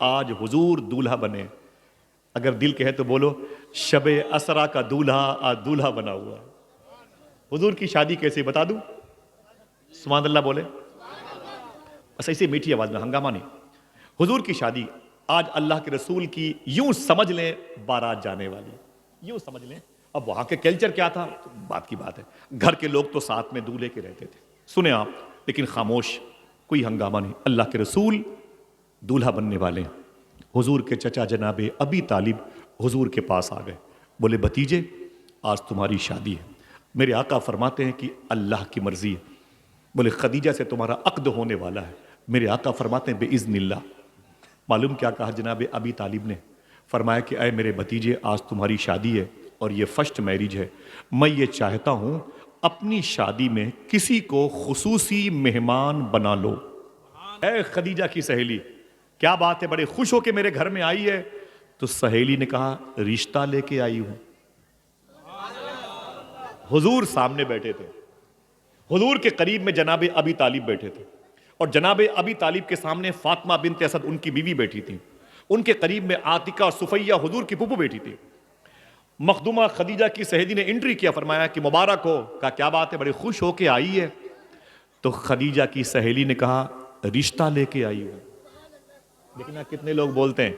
آج حضور دولہا بنے. اگر دل کہے تو بولو شب اسرا کا دولہا آج دولہا بنا ہوا ہے. حضور کی شادی کیسے بتا دوں؟ سبحان اللہ بولے. بس ایسے میٹھی آواز میں، ہنگامہ نہیں. حضور کی شادی آج اللہ کے رسول کی یوں سمجھ لیں بارات جانے والی، یوں سمجھ لیں. اب وہاں کے کلچر کیا تھا بات کی بات ہے. گھر کے لوگ تو ساتھ میں دولہے کے رہتے تھے، سنیں آپ، لیکن خاموش، کوئی ہنگامہ نہیں. اللہ کے رسول دولہا بننے والے ہیں. حضور کے چچا جناب ابی طالب حضور کے پاس آ گئے، بولے بھتیجے آج تمہاری شادی ہے. میرے آقا فرماتے ہیں کہ اللہ کی مرضی ہے. بولے خدیجہ سے تمہارا عقد ہونے والا ہے. میرے آقا فرماتے ہیں بِإِذْنِ اللہ. معلوم کیا کہا جناب ابی طالب نے؟ فرمایا کہ اے میرے بھتیجے آج تمہاری شادی ہے اور یہ فرسٹ میرج ہے. میں یہ چاہتا ہوں اپنی شادی میں کسی کو خصوصی مہمان بنا لو. اے خدیجہ کی سہیلی، کیا بات ہے، بڑے خوش ہو کے میرے گھر میں آئی ہے. تو سہیلی نے کہا رشتہ لے کے آئی ہوں. حضور سامنے بیٹھے تھے، حضور کے قریب میں جناب ابی طالب بیٹھے تھے، اور جناب ابی طالب کے سامنے فاطمہ بنت اسد ان کی بیوی بیٹھی تھی. ان کے قریب میں عاتکہ اور صفیہ حضور کی پھوپھو بیٹھی تھی. مخدومہ خدیجہ کی سہیلی نے انٹری کیا، فرمایا کہ مبارک ہو. کہا کیا بات ہے، بڑے خوش ہو کے آئی ہے. تو خدیجہ کی سہیلی نے کہا رشتہ لے کے آئی ہوں. دیکھنا کتنے لوگ بولتے ہیں.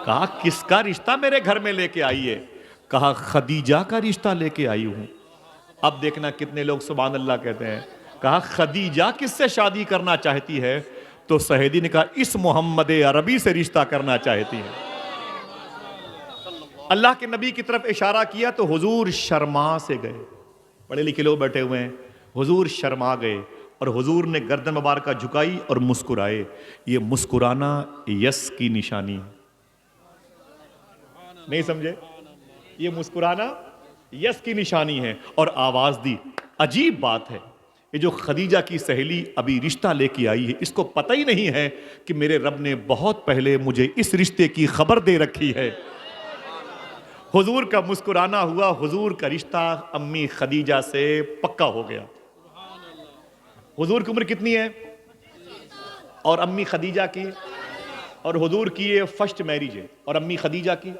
کہا کس کا رشتہ میرے گھر میں لے کے آئی ہے؟ کہا خدیجہ کا رشتہ لے کے آئی ہوں. اب دیکھنا کتنے لوگ سبحان اللہ کہتے ہیں. کہا خدیجہ کس سے شادی کرنا چاہتی ہے؟ تو سہیلی نے کہا اس محمد عربی سے رشتہ کرنا چاہتی ہے. اللہ کے نبی کی طرف اشارہ کیا تو حضور شرما سے گئے. پڑھے لکھے لوگ بیٹھے ہوئے ہیں. حضور شرما گئے اور حضور نے گردن مبارکہ جھکائی اور مسکرائے. یہ مسکرانا یس کی نشانی ہے. نہیں سمجھے؟ یہ مسکرانا یس کی نشانی ہے. اور آواز دی. عجیب بات ہے، یہ جو خدیجہ کی سہیلی ابھی رشتہ لے کے آئی ہے، اس کو پتہ ہی نہیں ہے کہ میرے رب نے بہت پہلے مجھے اس رشتے کی خبر دے رکھی ہے. حضور کا مسکرانا ہوا، حضور کا رشتہ امی خدیجہ سے پکا ہو گیا. حضور کی عمر کتنی ہے؟ اور امی خدیجہ کی، اور حضور کی یہ فرسٹ میرج ہے، اور امی خدیجہ کی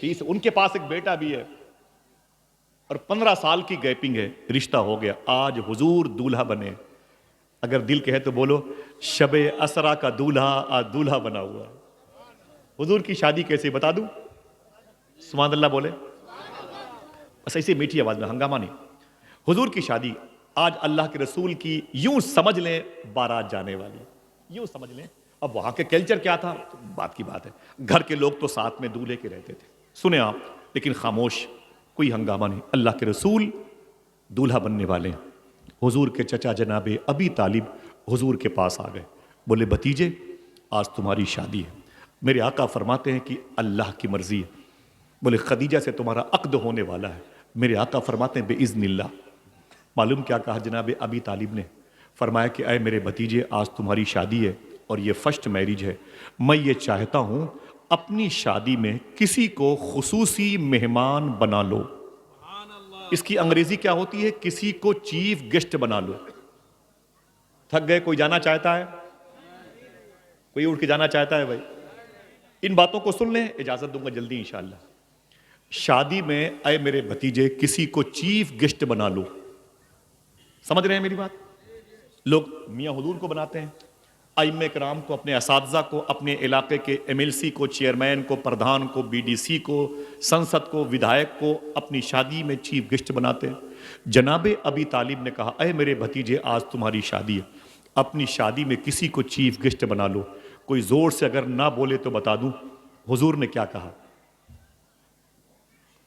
30. ان کے پاس ایک بیٹا بھی ہے اور 15 سال کی گیپنگ ہے. رشتہ ہو گیا. آج حضور دولہا بنے. اگر دل کہے تو بولو شب اسرا کا دولہا آج دولہا بنا ہوا ہے. حضور کی شادی کیسے بتا دوں؟ سبحان اللہ بولے. بس ایسے میٹھی آواز میں، ہنگامہ نہیں. حضور کی شادی آج اللہ کے رسول کی یوں سمجھ لیں بارات جانے والی، یوں سمجھ لیں. اب وہاں کے کلچر کیا تھا بات کی بات ہے. گھر کے لوگ تو ساتھ میں دولہے کے رہتے تھے، سنیں آپ، لیکن خاموش، کوئی ہنگامہ نہیں. اللہ کے رسول دولہا بننے والے ہیں. حضور کے چچا جناب ابی طالب حضور کے پاس آ گئے، بولے بھتیجے آج تمہاری شادی ہے. میرے آقا فرماتے ہیں کہ اللہ کی مرضی ہے. بولے خدیجہ سے تمہارا عقد ہونے والا ہے. میرے آقا فرماتے ہیں بِإِذْنِ اللہ. معلوم کیا کہا جناب ابی طالب نے؟ فرمایا کہ اے میرے بھتیجے آج تمہاری شادی ہے اور یہ فرسٹ میرج ہے. میں یہ چاہتا ہوں اپنی شادی میں کسی کو خصوصی مہمان بنا لو. اس کی انگریزی کیا ہوتی ہے؟ کسی کو چیف گیسٹ بنا لو. تھک گئے؟ کوئی جانا چاہتا ہے؟ کوئی اٹھ کے جانا چاہتا ہے؟ بھائی ان باتوں کو سن لیں، اجازت دوں گا جلدی انشاءاللہ. شادی میں اے میرے بھتیجے کسی کو چیف گیسٹ بنا لو. سمجھ رہے ہیں میری بات؟ لوگ میاں حضور کو بناتے ہیں، ائمہ کرام کو، اپنے اساتذہ کو، اپنے علاقے کے ایم ایل سی کو، چیئرمین کو، پردھان کو، بی ڈی سی کو، سنسد کو، ودھایک کو اپنی شادی میں چیف گیسٹ بناتے ہیں. جناب ابی طالب نے کہا اے میرے بھتیجے آج تمہاری شادی ہے، اپنی شادی میں کسی کو چیف گیسٹ بنا لو. کوئی زور سے اگر نہ بولے تو بتا دوں حضور نے کیا کہا.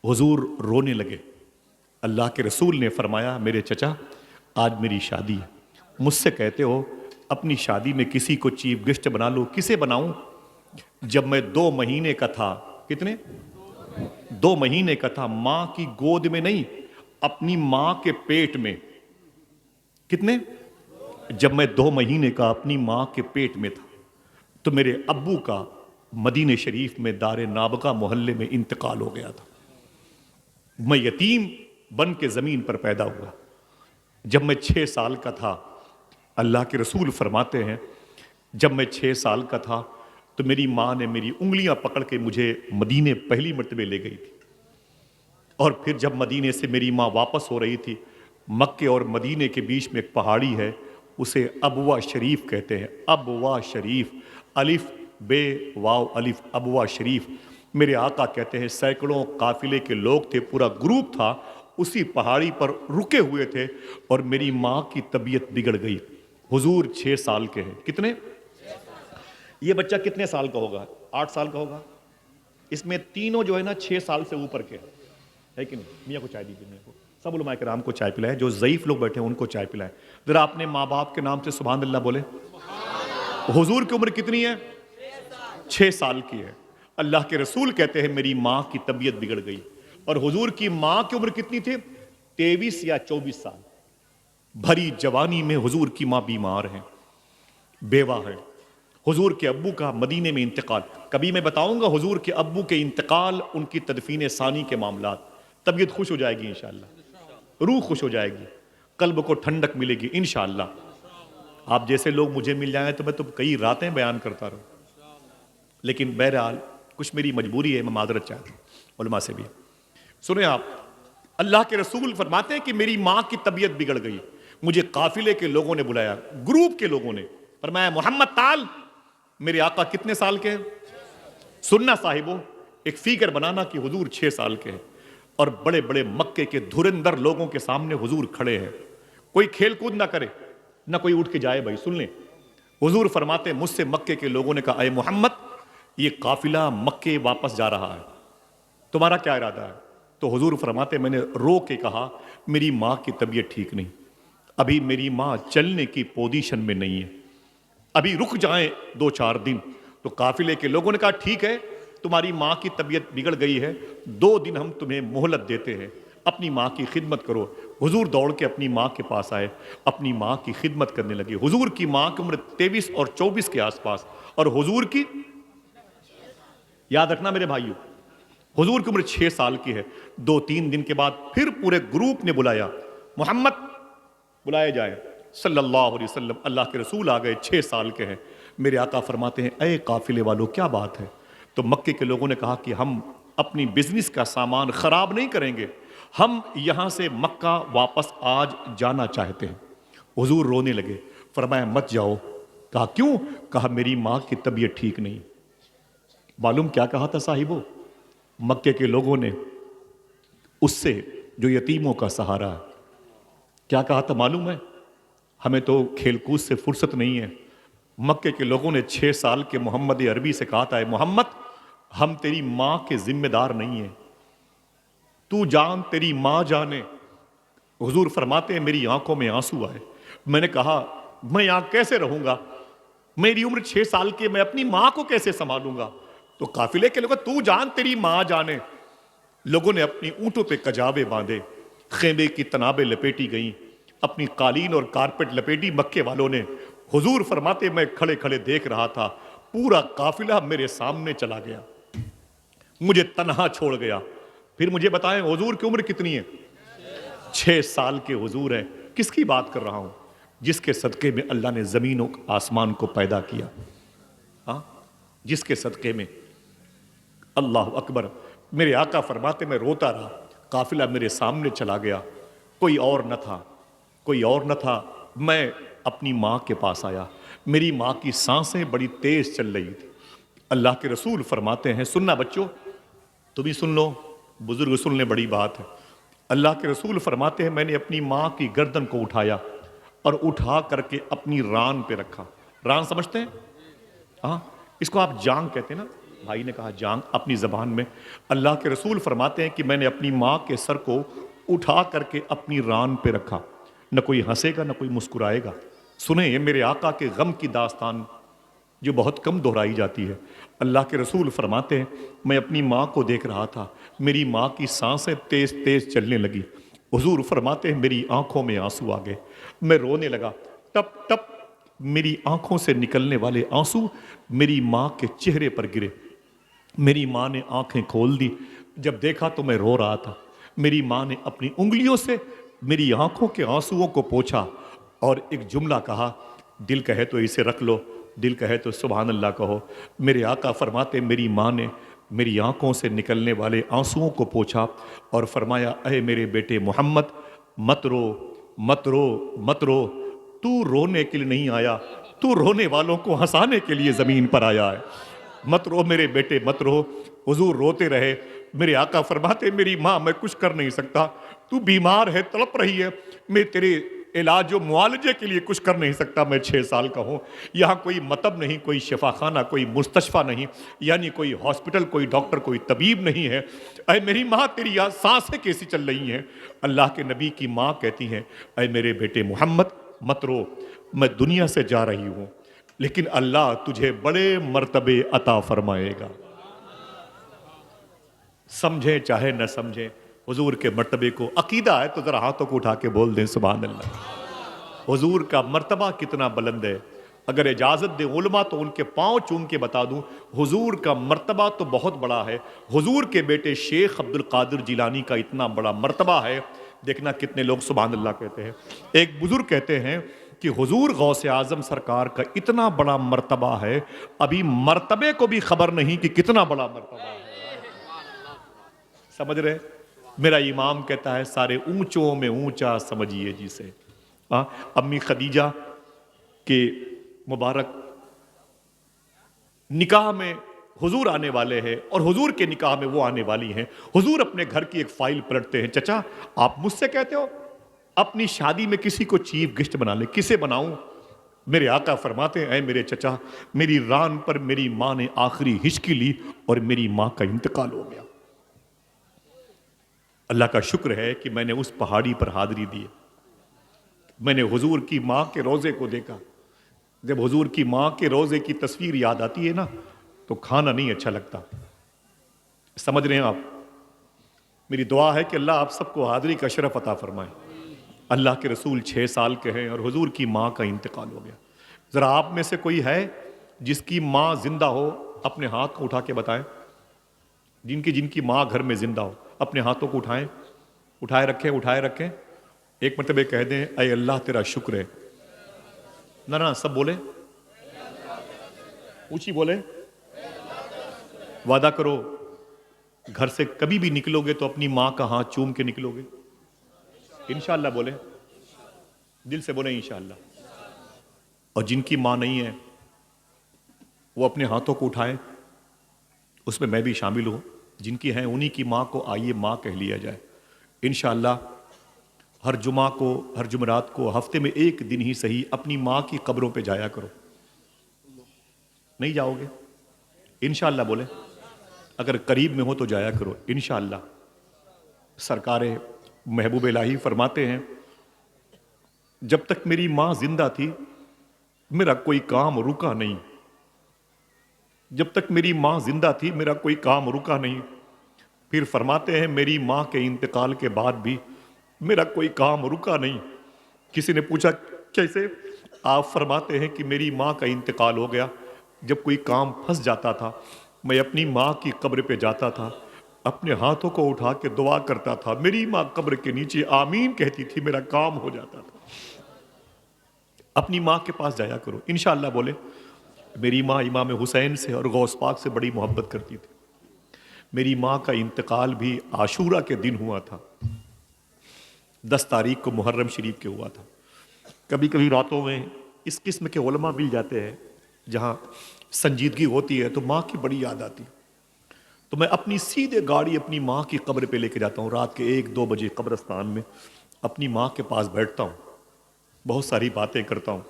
حضور رونے لگے. اللہ کے رسول نے فرمایا میرے چچا آج میری شادی ہے، مجھ سے کہتے ہو اپنی شادی میں کسی کو چیف گیسٹ بنا لو. کسے بناؤں؟ جب میں 2 مہینے کا تھا. کتنے؟ 2 مہینے کا تھا. ماں کی گود میں نہیں، اپنی ماں کے پیٹ میں. کتنے؟ جب میں 2 مہینے کا اپنی ماں کے پیٹ میں تھا تو میرے ابو کا مدینہ شریف میں دار نابغہ محلے میں انتقال ہو گیا تھا. میں یتیم بن کے زمین پر پیدا ہوا. جب میں 6 سال کا تھا، اللہ کے رسول فرماتے ہیں جب میں 6 سال کا تھا تو میری ماں نے میری انگلیاں پکڑ کے مجھے مدینے پہلی مرتبہ لے گئی تھی، اور پھر جب مدینے سے میری ماں واپس ہو رہی تھی، مکے اور مدینے کے بیچ میں ایک پہاڑی ہے، اسے ابوا شریف کہتے ہیں، ابوا شریف، الف بے واو الف، ابوا شریف۔ میرے آقا کہتے ہیں سینکڑوں قافلے کے لوگ تھے، پورا گروپ تھا، اسی پہاڑی پر رکے ہوئے تھے، اور میری ماں کی طبیعت بگڑ گئی۔ حضور 6 سال کے ہیں، کتنے؟ یہ بچہ کتنے سال کا ہوگا؟ 8 سال کا ہوگا؟ اس میں تینوں جو ہے نا 6 سال سے اوپر کے ہے کہ نہیں؟ میاں کو چائے دیجیے، میاں کو، سب علماء کرام کو چائے پلائیں، جو ضعیف لوگ بیٹھے ہیں ان کو چائے پلائیں۔ ذرا اپنے ماں باپ کے نام سے سبحان اللہ بولے۔ حضور کی عمر کتنی ہے؟ 6 سال کی ہے۔ اللہ کے رسول کہتے ہیں میری ماں کی طبیعت بگڑ گئی، اور حضور کی ماں کی عمر کتنی تھی؟ 23 یا 24 سال۔ بھری جوانی میں حضور کی ماں بیمار ہیں، بیوہ ہے۔ حضور کے ابو کا مدینے میں انتقال، کبھی میں بتاؤں گا حضور کے ابو کے انتقال، ان کی تدفین ثانی کے معاملات۔ طبیعت خوش ہو جائے گی انشاءاللہ، روح خوش ہو جائے گی، قلب کو ٹھنڈک ملے گی انشاءاللہ۔ آپ جیسے لوگ مجھے مل جائیں تو میں تو کئی راتیں بیان کرتا رہوں، لیکن بہرحال کچھ میری مجبوری ہے، میں معذرت چاہتا ہوں علماء سے بھی۔ سنیں آپ، اللہ کے رسول فرماتے ہیں کہ میری ماں کی طبیعت بگڑ گئی، مجھے قافلے کے لوگوں نے بلایا، گروپ کے لوگوں نے فرمایا محمد تعال۔ میرے آقا کتنے سال کے ہیں؟ سننا صاحبوں، ایک فکر بنانا کہ حضور 6 سال کے ہیں، اور بڑے بڑے مکے کے دھرندر لوگوں کے سامنے حضور کھڑے ہیں۔ کوئی کھیل کود نہ کرے، نہ کوئی اٹھ کے جائے، بھائی سن لیں۔ حضور فرماتے ہیں مجھ سے مکے کے لوگوں نے کہا اے محمد، یہ قافلہ مکے واپس جا رہا ہے، تمہارا کیا ارادہ ہے؟ تو حضور فرماتے ہیں میں نے رو کے کہا میری ماں کی طبیعت ٹھیک نہیں، ابھی میری ماں چلنے کی پوزیشن میں نہیں ہے، ابھی رک جائیں 2-4 دن۔ تو قافلے کے لوگوں نے کہا ٹھیک ہے، تمہاری ماں کی طبیعت بگڑ گئی ہے، 2 دن ہم تمہیں مہلت دیتے ہیں، اپنی ماں کی خدمت کرو۔ حضور دوڑ کے اپنی ماں کے پاس آئے، اپنی ماں کی خدمت کرنے لگے۔ حضور کی ماں کی عمر 23 اور 24 کے آس پاس، اور حضور کی، یاد رکھنا میرے بھائیوں، حضور کی عمر 6 سال کی ہے۔ 2-3 دن کے بعد پھر پورے گروپ نے بلایا، محمد بلائے جائیں صلی اللہ علیہ وسلم۔ اللہ کے رسول آ گئے، 6 سال کے ہیں۔ میرے آقا فرماتے ہیں اے قافلے والوں کیا بات ہے؟ تو مکے کے لوگوں نے کہا کہ ہم اپنی بزنس کا سامان خراب نہیں کریں گے، ہم یہاں سے مکہ واپس آج جانا چاہتے ہیں۔ حضور رونے لگے، فرمایا مت جاؤ۔ کہا کیوں؟ کہا میری ماں کی طبیعت ٹھیک نہیں۔ معلوم کیا کہا تھا صاحبو؟ مکے کے لوگوں نے اس سے جو یتیموں کا سہارا ہے، کیا کہا تھا معلوم ہے؟ ہمیں تو کھیل کود سے فرصت نہیں ہے۔ مکے کے لوگوں نے 6 سال کے محمد عربی سے کہا تھا اے محمد، ہم تیری ماں کے ذمہ دار نہیں ہیں، تو جان تیری ماں جانے۔ حضور فرماتے ہیں میری آنکھوں میں آنسو آئے، میں نے کہا میں یہاں کیسے رہوں گا، میری عمر 6 سال کی، میں اپنی ماں کو کیسے سنبھالوں گا؟ تو قافلے کے لوگ تو جان تیری ماں جانے۔ لوگوں نے اپنی اونٹوں پہ کجاوے باندھے، خیمے کی تنابیں لپیٹی گئیں، اپنی قالین اور کارپٹ لپیٹی مکے والوں نے۔ حضور فرماتے میں کھڑے کھڑے دیکھ رہا تھا، پورا قافلہ میرے سامنے چلا گیا، مجھے تنہا چھوڑ گیا۔ پھر مجھے بتائیں حضور کی عمر کتنی ہے؟ 6 سال کے حضور ہیں۔ کس کی بات کر رہا ہوں؟ جس کے صدقے میں اللہ نے زمین و آسمان کو پیدا کیا، ہاں، جس کے صدقے میں، اللہ اکبر۔ میرے آقا فرماتے میں روتا رہا، قافلہ میرے سامنے چلا گیا، کوئی اور نہ تھا، کوئی اور نہ تھا۔ میں اپنی ماں کے پاس آیا، میری ماں کی سانسیں بڑی تیز چل رہی تھی۔ اللہ کے رسول فرماتے ہیں، سننا بچوں، تم بھی سن لو، بزرگ سن لیں، بڑی بات ہے۔ اللہ کے رسول فرماتے ہیں میں نے اپنی ماں کی گردن کو اٹھایا اور اٹھا کر کے اپنی ران پہ رکھا۔ ران سمجھتے ہیں؟ ہاں، اس کو آپ جانگ کہتے ہیں نا، بھائی نے کہا جانگ اپنی زبان میں۔ اللہ کے رسول فرماتے ہیں کہ میں نے اپنی ماں کے سر کو اٹھا کر کے اپنی ران پہ رکھا، نہ کوئی ہنسے گا نہ کوئی مسکرائے گا۔ سنیں یہ میرے آقا کے غم کی داستان جو بہت کم دہرائی جاتی ہے۔ اللہ کے رسول فرماتے ہیں میں اپنی ماں کو دیکھ رہا تھا، میری ماں کی سانسیں تیز تیز چلنے لگی۔ حضور فرماتے ہیں میری آنکھوں میں آنسو آ گئے، میں رونے لگا، ٹپ ٹپ میری آنکھوں سے نکلنے والے آنسو میری ماں کے چہرے پر گرے۔ میری ماں نے آنکھیں کھول دی، جب دیکھا تو میں رو رہا تھا۔ میری ماں نے اپنی انگلیوں سے میری آنکھوں کے آنسوؤں کو پوچھا اور ایک جملہ کہا، دل کہے تو اسے رکھ لو، دل کہے تو سبحان اللہ کہو۔ میرے آقا فرماتے میری ماں نے میری آنکھوں سے نکلنے والے آنسوؤں کو پوچھا اور فرمایا اے میرے بیٹے محمد مت رو مت رو مت رو، تو رونے کے لیے نہیں آیا، تو رونے والوں کو ہنسانے کے لیے زمین پر آیا ہے۔ مت رو میرے بیٹے مت رو۔ حضور روتے رہے۔ میرے آقا فرماتے میری ماں میں کچھ کر نہیں سکتا، تو بیمار ہے تڑپ رہی ہے، میں تیرے علاج و معالجے کے لیے کچھ کر نہیں سکتا، میں 6 سال کا ہوں، یہاں کوئی مطب نہیں، کوئی شفا خانہ، کوئی مستشفیٰ نہیں، یعنی کوئی ہاسپٹل، کوئی ڈاکٹر، کوئی طبیب نہیں ہے۔ اے میری ماں تیری یہاں سانسیں کیسی چل رہی ہیں؟ اللہ کے نبی کی ماں کہتی ہیں اے میرے بیٹے محمد مت رو، میں دنیا سے جا رہی ہوں لیکن اللہ تجھے بڑے مرتبے عطا فرمائے گا، سمجھیں چاہے نہ سمجھیں۔ حضور کے مرتبے کو عقیدہ ہے تو ذرا ہاتھوں کو اٹھا کے بول دیں سبحان اللہ۔ حضور کا مرتبہ کتنا بلند ہے، اگر اجازت دے علماء تو ان کے پاؤں چوم کے بتا دوں، حضور کا مرتبہ تو بہت بڑا ہے۔ حضور کے بیٹے شیخ عبد القادر جیلانی کا اتنا بڑا مرتبہ ہے، دیکھنا کتنے لوگ سبحان اللہ کہتے ہیں۔ ایک بزرگ کہتے ہیں کہ حضور غوث اعظم سرکار کا اتنا بڑا مرتبہ ہے، ابھی مرتبے کو بھی خبر نہیں کہ کتنا بڑا مرتبہ ہے۔ سمجھ رہے؟ میرا امام کہتا ہے سارے اونچوں میں اونچا سمجھیے جسے۔ امی خدیجہ کے مبارک نکاح میں حضور آنے والے ہیں اور حضور کے نکاح میں وہ آنے والی ہیں۔ حضور اپنے گھر کی ایک فائل پلٹتے ہیں، چچا آپ مجھ سے کہتے ہو اپنی شادی میں کسی کو چیف گیسٹ بنا لے، کسے بناؤں؟ میرے آقا فرماتے ہیں اے میرے چچا، میری ران پر میری ماں نے آخری ہچکی لی اور میری ماں کا انتقال ہو گیا۔ اللہ کا شکر ہے کہ میں نے اس پہاڑی پر حاضری دی، میں نے حضور کی ماں کے روضے کو دیکھا۔ جب حضور کی ماں کے روضے کی تصویر یاد آتی ہے نا تو کھانا نہیں اچھا لگتا۔ سمجھ رہے ہیں آپ؟ میری دعا ہے کہ اللہ آپ سب کو حاضری کا شرف عطا فرمائے۔ اللہ کے رسول 6 سال کے ہیں اور حضور کی ماں کا انتقال ہو گیا۔ ذرا آپ میں سے کوئی ہے جس کی ماں زندہ ہو؟ اپنے ہاتھ کو اٹھا کے بتائیں۔ جن کی ماں گھر میں زندہ ہو اپنے ہاتھوں کو اٹھائیں، اٹھائے رکھیں۔ ایک مرتبہ کہہ دیں اے اللہ تیرا شکر ہے۔ نہ سب بولے، اونچی بولے، وعدہ کرو گھر سے کبھی بھی نکلو گے تو اپنی ماں کا ہاتھ چوم کے نکلو گے؟ انشاءاللہ بولے، دل سے بولے انشاءاللہ۔ اور جن کی ماں نہیں ہے وہ اپنے ہاتھوں کو اٹھائیں، اس میں میں بھی شامل ہوں۔ جن کی ہیں انہی کی ماں کو آئیے ماں کہہ لیا جائے انشاءاللہ۔ ہر جمعہ کو، ہر جمعرات کو، ہفتے میں ایک دن ہی صحیح اپنی ماں کی قبروں پہ جایا کرو۔ نہیں جاؤ گے؟ انشاءاللہ بولے، اگر قریب میں ہو تو جایا کرو انشاءاللہ۔ سرکار محبوب الہی فرماتے ہیں جب تک میری ماں زندہ تھی میرا کوئی کام رکا نہیں، جب تک میری ماں زندہ تھی میرا کوئی کام رکا نہیں۔ پھر فرماتے ہیں میری ماں کے انتقال کے بعد بھی میرا کوئی کام رکا نہیں۔ کسی نے پوچھا کیسے؟ آپ فرماتے ہیں کہ میری ماں کا انتقال ہو گیا، جب کوئی کام پھنس جاتا تھا میں اپنی ماں کی قبر پہ جاتا تھا، اپنے ہاتھوں کو اٹھا کے دعا کرتا تھا، میری ماں قبر کے نیچے آمین کہتی تھی، میرا کام ہو جاتا تھا۔ اپنی ماں کے پاس جایا کرو انشاءاللہ بولے۔ میری ماں امام حسین سے اور غوث پاک سے بڑی محبت کرتی تھی۔ میری ماں کا انتقال بھی عاشورہ کے دن ہوا تھا، 10 تاریخ کو محرم شریف کے ہوا تھا۔ کبھی کبھی راتوں میں اس قسم کے علماء مل جاتے ہیں جہاں سنجیدگی ہوتی ہے تو ماں کی بڑی یاد آتی، تو میں اپنی سیدھے گاڑی اپنی ماں کی قبر پہ لے کے جاتا ہوں۔ رات کے 1-2 بجے قبرستان میں اپنی ماں کے پاس بیٹھتا ہوں، بہت ساری باتیں کرتا ہوں،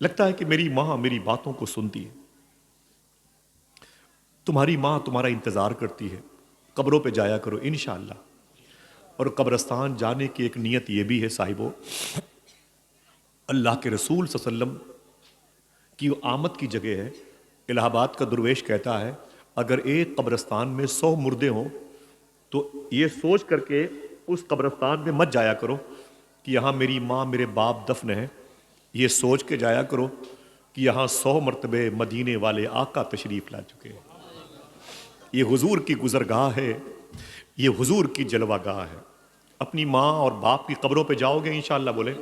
لگتا ہے کہ میری ماں میری باتوں کو سنتی ہے۔ تمہاری ماں تمہارا انتظار کرتی ہے، قبروں پہ جایا کرو انشاءاللہ۔ اور قبرستان جانے کی ایک نیت یہ بھی ہے صاحبو، اللہ کے رسول صلی اللہ علیہ وسلم کی آمد کی جگہ ہے۔ الہ آباد کا درویش کہتا ہے اگر ایک قبرستان میں 100 مردے ہوں تو یہ سوچ کر کے اس قبرستان میں مت جایا کرو کہ یہاں میری ماں میرے باپ دفن ہیں، یہ سوچ کے جایا کرو کہ یہاں 100 مرتبے مدینے والے آقا تشریف لا چکے ہیں۔ یہ حضور کی گزرگاہ ہے، یہ حضور کی جلوہ گاہ ہے۔ اپنی ماں اور باپ کی قبروں پہ جاؤ گے انشاءاللہ بولے،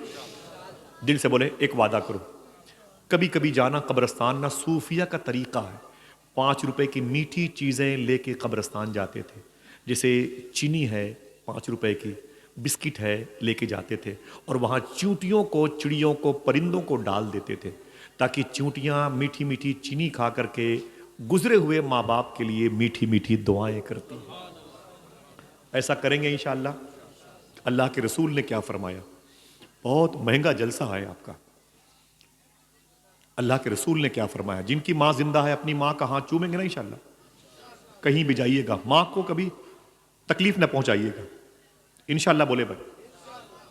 دل سے بولے، ایک وعدہ کرو کبھی کبھی جانا قبرستان نہ صوفیہ کا طریقہ ہے. 5 روپے کی میٹھی چیزیں لے کے قبرستان جاتے تھے، جیسے چینی ہے 5 روپے کی، بسکٹ ہے لے کے جاتے تھے، اور وہاں چیونٹیوں کو، چڑیوں کو، پرندوں کو ڈال دیتے تھے تاکہ چیونٹیاں میٹھی میٹھی چینی کھا کر کے گزرے ہوئے ماں باپ کے لیے میٹھی میٹھی دعائیں کرتی ہیں. ایسا کریں گے انشاءاللہ. اللہ کے رسول نے کیا فرمایا؟ بہت مہنگا جلسہ ہے آپ کا. اللہ کے رسول نے کیا فرمایا؟ جن کی ماں زندہ ہے اپنی ماں کا ہاتھ چومیں گے نا انشاءاللہ. کہیں بھی جائیے گا ماں کو کبھی تکلیف نہ پہنچائیے گا انشاءاللہ. بولے بھائی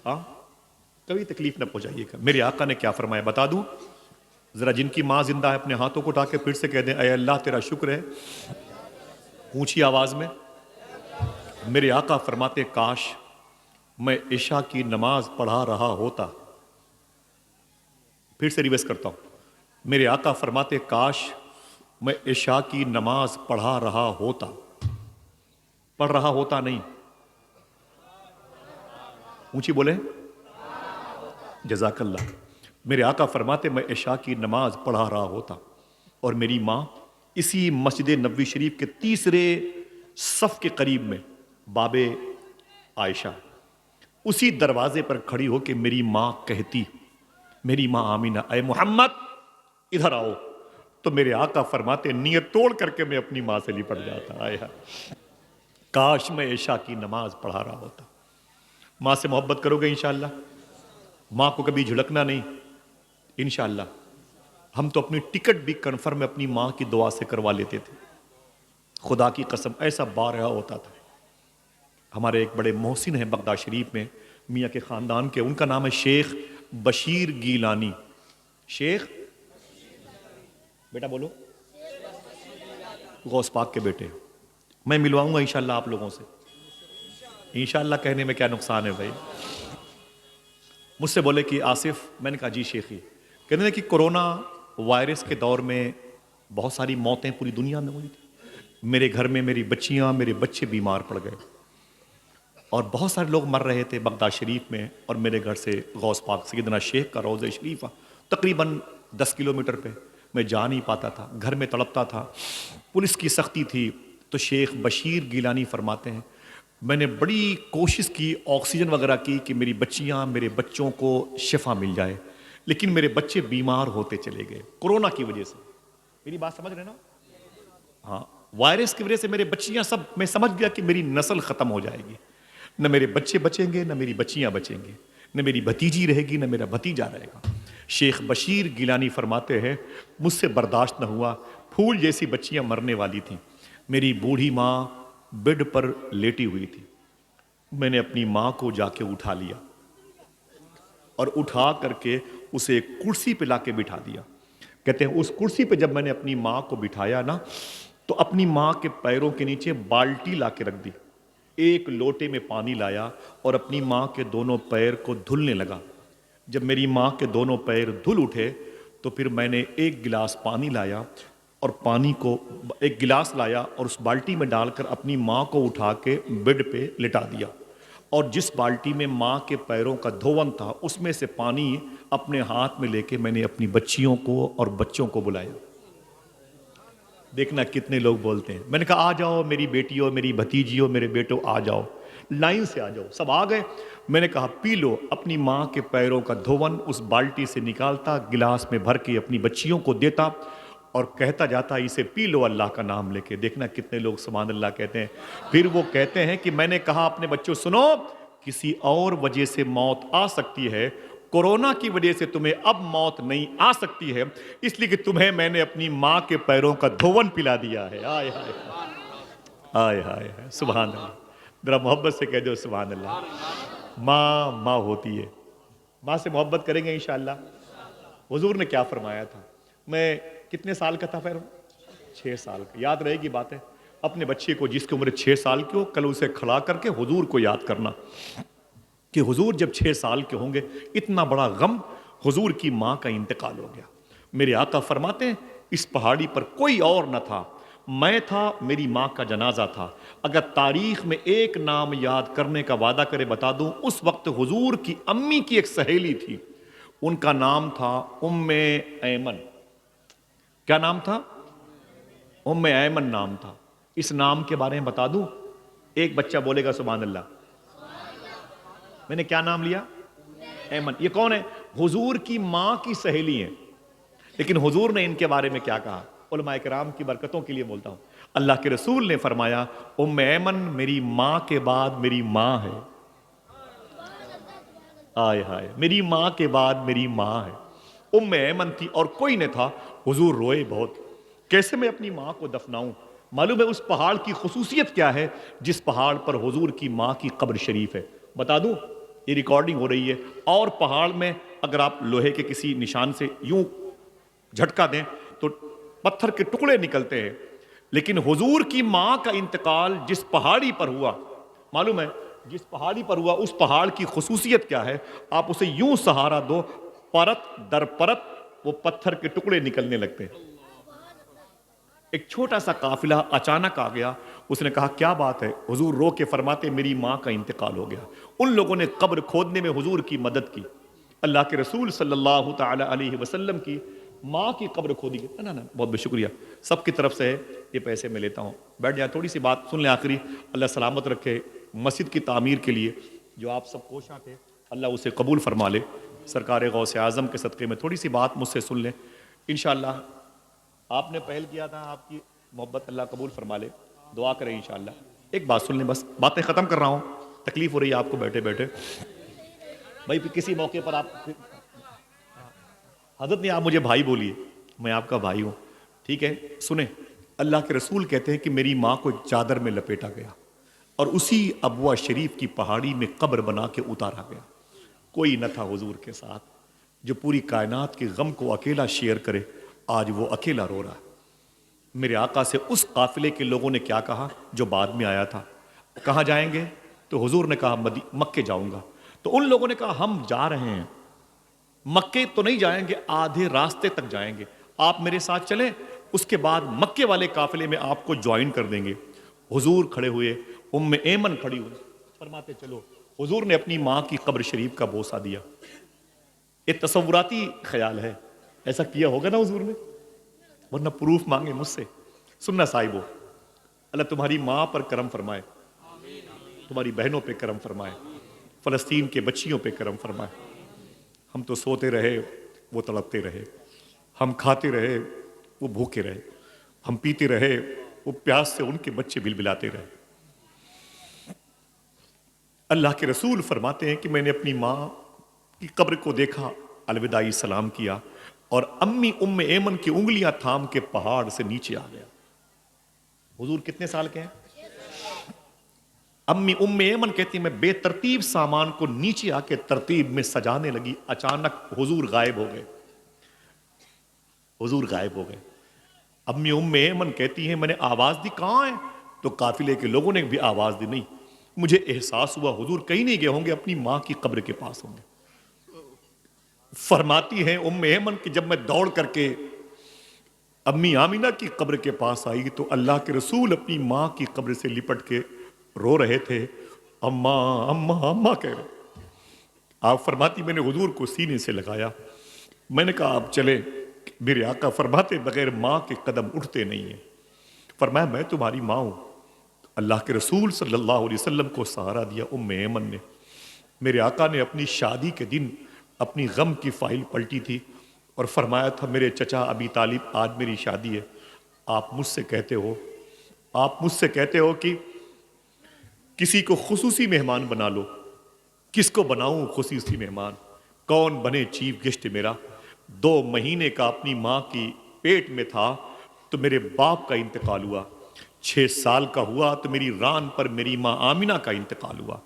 ہاں، کبھی تکلیف نہ پہنچائیے گا. میرے آقا نے کیا فرمایا بتا دوں؟ ذرا جن کی ماں زندہ ہے اپنے ہاتھوں کو اٹھا کے پھر سے کہہ دیں اے اللہ تیرا شکر ہے. اونچی آواز میں. میرے آقا فرماتے کاش میں عشاء کی نماز پڑھا رہا ہوتا. پھر سے ریوائز کرتا ہوں. میرے آقا فرماتے کاش میں عشاء کی نماز پڑھا رہا ہوتا. پڑھ رہا ہوتا نہیں، اونچی بولے. جزاک اللہ. میرے آقا فرماتے میں عشاء کی نماز پڑھا رہا ہوتا اور میری ماں اسی مسجد نبوی شریف کے تیسرے صف کے قریب میں، باب عائشہ، اسی دروازے پر کھڑی ہو کے میری ماں کہتی، میری ماں آمینہ، اے محمد ادھر آؤ. تو میرے آقا فرماتے نیت توڑ کر کے میں اپنی ماں سے لپٹ جاتا. آئے کاش میں عشاء کی نماز پڑھا رہا ہوتا. ماں سے محبت کرو گے انشاءاللہ. ماں کو کبھی جھڑکنا نہیں انشاءاللہ. ہم تو اپنی ٹکٹ بھی کنفرم اپنی ماں کی دعا سے کروا لیتے تھے. خدا کی قسم ایسا بارہا ہوتا تھا. ہمارے ایک بڑے محسن ہیں بغداد شریف میں، میاں کے خاندان کے، ان کا نام ہے شیخ بشیر گیلانی. شیخ بیٹا بولو. غوث پاک کے بیٹے. میں ملواؤں گا انشاءاللہ آپ لوگوں سے. انشاءاللہ کہنے میں کیا نقصان ہے بھائی. مجھ سے بولے کہ آصف، میں نے کہا جی شیخی. کہنے لگے کہ کورونا وائرس کے دور میں بہت ساری موتیں پوری دنیا میں ہوئی تھی. میرے گھر میں میری بچیاں، میرے بچے بیمار پڑ گئے اور بہت سارے لوگ مر رہے تھے بغداد شریف میں. اور میرے گھر سے غوث پاک سیدنا شیخ کا روضہ شریف تقریباً 10 کلومیٹر پہ. میں جا نہیں پاتا تھا، گھر میں تڑپتا تھا، پولیس کی سختی تھی. تو شیخ بشیر گیلانی فرماتے ہیں میں نے بڑی کوشش کی، آکسیجن وغیرہ کی کہ میری بچیاں، میرے بچوں کو شفا مل جائے، لیکن میرے بچے بیمار ہوتے چلے گئے کورونا کی وجہ سے. میری بات سمجھ رہے نا؟ ہاں، وائرس کی وجہ سے میرے بچیاں سب، میں سمجھ گیا کہ میری نسل ختم ہو جائے گی. نہ میرے بچے بچیں گے، نہ میری بچیاں بچیں گے، نہ میری بھتیجی رہے گی، نہ میرا بھتیجا رہے گا. شیخ بشیر گیلانی فرماتے ہیں مجھ سے برداشت نہ ہوا. پھول جیسی بچیاں مرنے والی تھیں. میری بوڑھی ماں بیڈ پر لیٹی ہوئی تھی. میں نے اپنی ماں کو جا کے اٹھا لیا اور اٹھا کر کے اسے ایک کرسی پہ لا کے بٹھا دیا. کہتے ہیں اس کرسی پہ جب میں نے اپنی ماں کو بٹھایا نا، تو اپنی ماں کے پیروں کے نیچے بالٹی لا کے رکھ دی. ایک لوٹے میں پانی لایا اور اپنی ماں کے دونوں پیر کو دھلنے لگا. جب میری ماں کے دونوں پیر دھل اٹھے تو پھر میں نے ایک گلاس پانی لایا اور پانی کو ایک گلاس لایا اور اس بالٹی میں ڈال کر اپنی ماں کو اٹھا کے بیڈ پہ لٹا دیا. اور جس بالٹی میں ماں کے پیروں کا دھون تھا اس میں سے پانی اپنے ہاتھ میں لے کے میں نے اپنی بچیوں کو اور بچوں کو بلایا. دیکھنا کتنے لوگ بولتے ہیں. میں نے کہا آ جاؤ میری بیٹیوں، میری بھتیجیوں، میرے بیٹوں، آ جاؤ، لائن سے آ جاؤ. سب آ گئے. میں نے کہا پی لو. اپنی ماں کے پیروں کا دھون اس بالٹی سے نکالتا، گلاس میں بھر کے اپنی بچیوں کو دیتا اور کہتا جاتا اسے پی لو اللہ کا نام لے کے. دیکھنا کتنے لوگ سبحان اللہ کہتے ہیں. پھر وہ کہتے ہیں کہ میں نے کہا اپنے بچوں سنو، کسی اور وجہ سے موت آ سکتی ہے، کورونا کی وجہ سے تمہیں اب موت نہیں آ سکتی ہے، اس لیے کہ تمہیں میں نے اپنی ماں کے پیروں کا دھون پلا دیا ہے. آئے ہائے آئے ہائے ہائے سبحان اللہ. ذرا محبت سے کہہ دو سبحان اللہ. ماں ماں ہوتی ہے. ماں سے محبت کریں گے انشاءاللہ. حضور نے کیا فرمایا تھا؟ میں کتنے سال کا تھا پھر؟ 6 سال کا. یاد رہے گی باتیں. اپنے بچے کو جس کی عمر 6 سال کی ہو، کل اسے کھڑا کر کے حضور کو یاد کرنا کہ حضور جب 6 سال کے ہوں گے، اتنا بڑا غم، حضور کی ماں کا انتقال ہو گیا. میرے آقا فرماتے ہیں اس پہاڑی پر کوئی اور نہ تھا، میں تھا، میری ماں کا جنازہ تھا. اگر تاریخ میں ایک نام یاد کرنے کا وعدہ کرے بتا دوں، اس وقت حضور کی امی کی ایک سہیلی تھی، ان کا نام تھا ام ایمن. کیا نام تھا؟ ام ایمن نام تھا. اس نام کے بارے میں بتا دوں؟ ایک بچہ بولے گا سبحان اللہ. میں نے کیا نام لیا؟ ایمن. یہ کون ہے؟ حضور کی ماں کی سہیلی ہیں. لیکن حضور نے ان کے بارے میں کیا کہا؟ علماء کرام کی برکتوں کے لیے بولتا ہوں. اللہ کے رسول نے فرمایا ام ایمن میری ماں کے بعد میری ماں ہے. آئے ہائے، میری ماں کے بعد میری ماں ہے. ام ایمن تھی اور کوئی نہ تھا. حضور روئے بہت. کیسے میں اپنی ماں کو دفناؤں؟ معلوم ہے اس پہاڑ کی خصوصیت کیا ہے جس پہاڑ پر حضور کی ماں کی قبر شریف ہے؟ بتا دوں؟ یہ ریکارڈنگ ہو رہی ہے. اور پہاڑ میں اگر آپ لوہے کے کسی نشان سے یوں جھٹکا دیں تو پتھر کے ٹکڑے نکلتے ہیں. لیکن حضور کی ماں کا انتقال جس پہاڑی پر ہوا، معلوم ہے جس پہاڑی پر ہوا اس پہاڑ کی خصوصیت کیا ہے؟ آپ اسے یوں سہارا دو، پرت در پرت وہ پتھر کے ٹکڑے نکلنے لگتے ہیں. ایک چھوٹا سا قافلہ اچانک آ گیا. اس نے کہا کیا بات ہے؟ حضور رو کے فرماتے میری ماں کا انتقال ہو گیا. ان لوگوں نے قبر کھودنے میں حضور کی مدد کی. اللہ کے رسول صلی اللہ تعالی علیہ وسلم کی ماں کی قبر کھودی گئی. نا بہت بہت شکریہ سب کی طرف سے ہے. یہ پیسے میں لیتا ہوں. بیٹھ جائیں، تھوڑی سی بات سن لیں آخری. اللہ سلامت رکھے. مسجد کی تعمیر کے لیے جو آپ سب کوشاں تھے اللہ اسے قبول فرما لے. سرکار غوث اعظم کے صدقے میں تھوڑی سی بات مجھ سے سن لیں. انشاءاللہ آپ نے پہل کیا تھا، آپ کی محبت اللہ قبول فرما لے. دعا کریں انشاءاللہ. ایک بات سن لیں، بس باتیں ختم کر رہا ہوں. تکلیف ہو رہی ہے آپ کو بیٹھے بیٹھے. بھائی کسی موقع پر آپ حضرت نے آپ مجھے بھائی بولیے، میں آپ کا بھائی ہوں، ٹھیک ہے؟ سنیں، اللہ کے رسول کہتے ہیں کہ میری ماں کو ایک چادر میں لپیٹا گیا اور اسی ابوا شریف کی پہاڑی میں قبر بنا کے اتارا گیا. کوئی نہ تھا حضور کے ساتھ جو پوری کائنات کے غم کو اکیلا شیئر کرے. آج وہ اکیلا رو رہا ہے. میرے آقا سے اس قافلے کے لوگوں نے کیا کہا جو بعد میں آیا تھا؟ کہاں جائیں گے؟ تو حضور نے کہا مکے جاؤں گا. تو ان لوگوں نے کہا ہم جا رہے ہیں، مکے تو نہیں جائیں گے، آدھے راستے تک جائیں گے، آپ میرے ساتھ چلیں، اس کے بعد مکے والے قافلے میں آپ کو جوائن کر دیں گے. حضور کھڑے ہوئے، ام ایمن کھڑی ہوئی، فرماتے چلو. حضور نے اپنی ماں کی قبر شریف کا بوسہ دیا. یہ تصوراتی خیال ہے، ایسا کیا ہوگا نا حضور نے؟ ورنہ پروف مانگے مجھ سے. سننا صاحبو، اللہ تمہاری ماں پر کرم فرمائے، تمہاری بہنوں پہ کرم فرمائے، فلسطین کے بچیوں پہ کرم فرمائے. ہم تو سوتے رہے وہ تڑپتے رہے، ہم کھاتے رہے وہ بھوکے رہے، ہم پیتے رہے وہ پیاس سے ان کے بچے بلبلاتے رہے. اللہ کے رسول فرماتے ہیں کہ میں نے اپنی ماں کی قبر کو دیکھا، الوداعی سلام کیا اور امی ام ایمن کی انگلیاں تھام کے پہاڑ سے نیچے آ گیا. حضور کتنے سال کے ہیں؟ امی ام ایمن کہتی میں بے ترتیب سامان کو نیچے آ کے ترتیب میں سجانے لگی. اچانک حضور غائب ہو گئے. حضور غائب ہو گئے. امی ام ایمن کہتی ہیں میں نے آواز دی کہاں ہے؟ تو قافلے کے لوگوں نے بھی آواز دی. نہیں، مجھے احساس ہوا حضور کہیں نہیں گئے ہوں گے، اپنی ماں کی قبر کے پاس ہوں گے. فرماتی ہیں ام ایمن کہ جب میں دوڑ کر کے امی آمینہ کی قبر کے پاس آئی تو اللہ کے رسول اپنی ماں کی قبر سے لپٹ کے رو رہے تھے. اماں اماں اماں کہہ رہے. آپ فرماتی میں نے حضور کو سینے سے لگایا. میں نے کہا آپ چلے. میرے آقا فرماتے بغیر ماں کے قدم اٹھتے نہیں ہیں. فرمایا میں تمہاری ماں ہوں. اللہ کے رسول صلی اللہ علیہ وسلم کو سہارا دیا ام ایمن نے. میرے آقا نے اپنی شادی کے دن اپنی غم کی فائل پلٹی تھی اور فرمایا تھا میرے چچا ابی طالب آج میری شادی ہے، آپ مجھ سے کہتے ہو کہ کسی کو خصوصی مہمان بنا لو. کس کو بناؤں خصوصی مہمان؟ کون بنے چیف گیسٹ میرا؟ 2 مہینے کا اپنی ماں کی پیٹ میں تھا تو میرے باپ کا انتقال ہوا. 6 سال کا ہوا تو میری ران پر میری ماں آمینہ کا انتقال ہوا.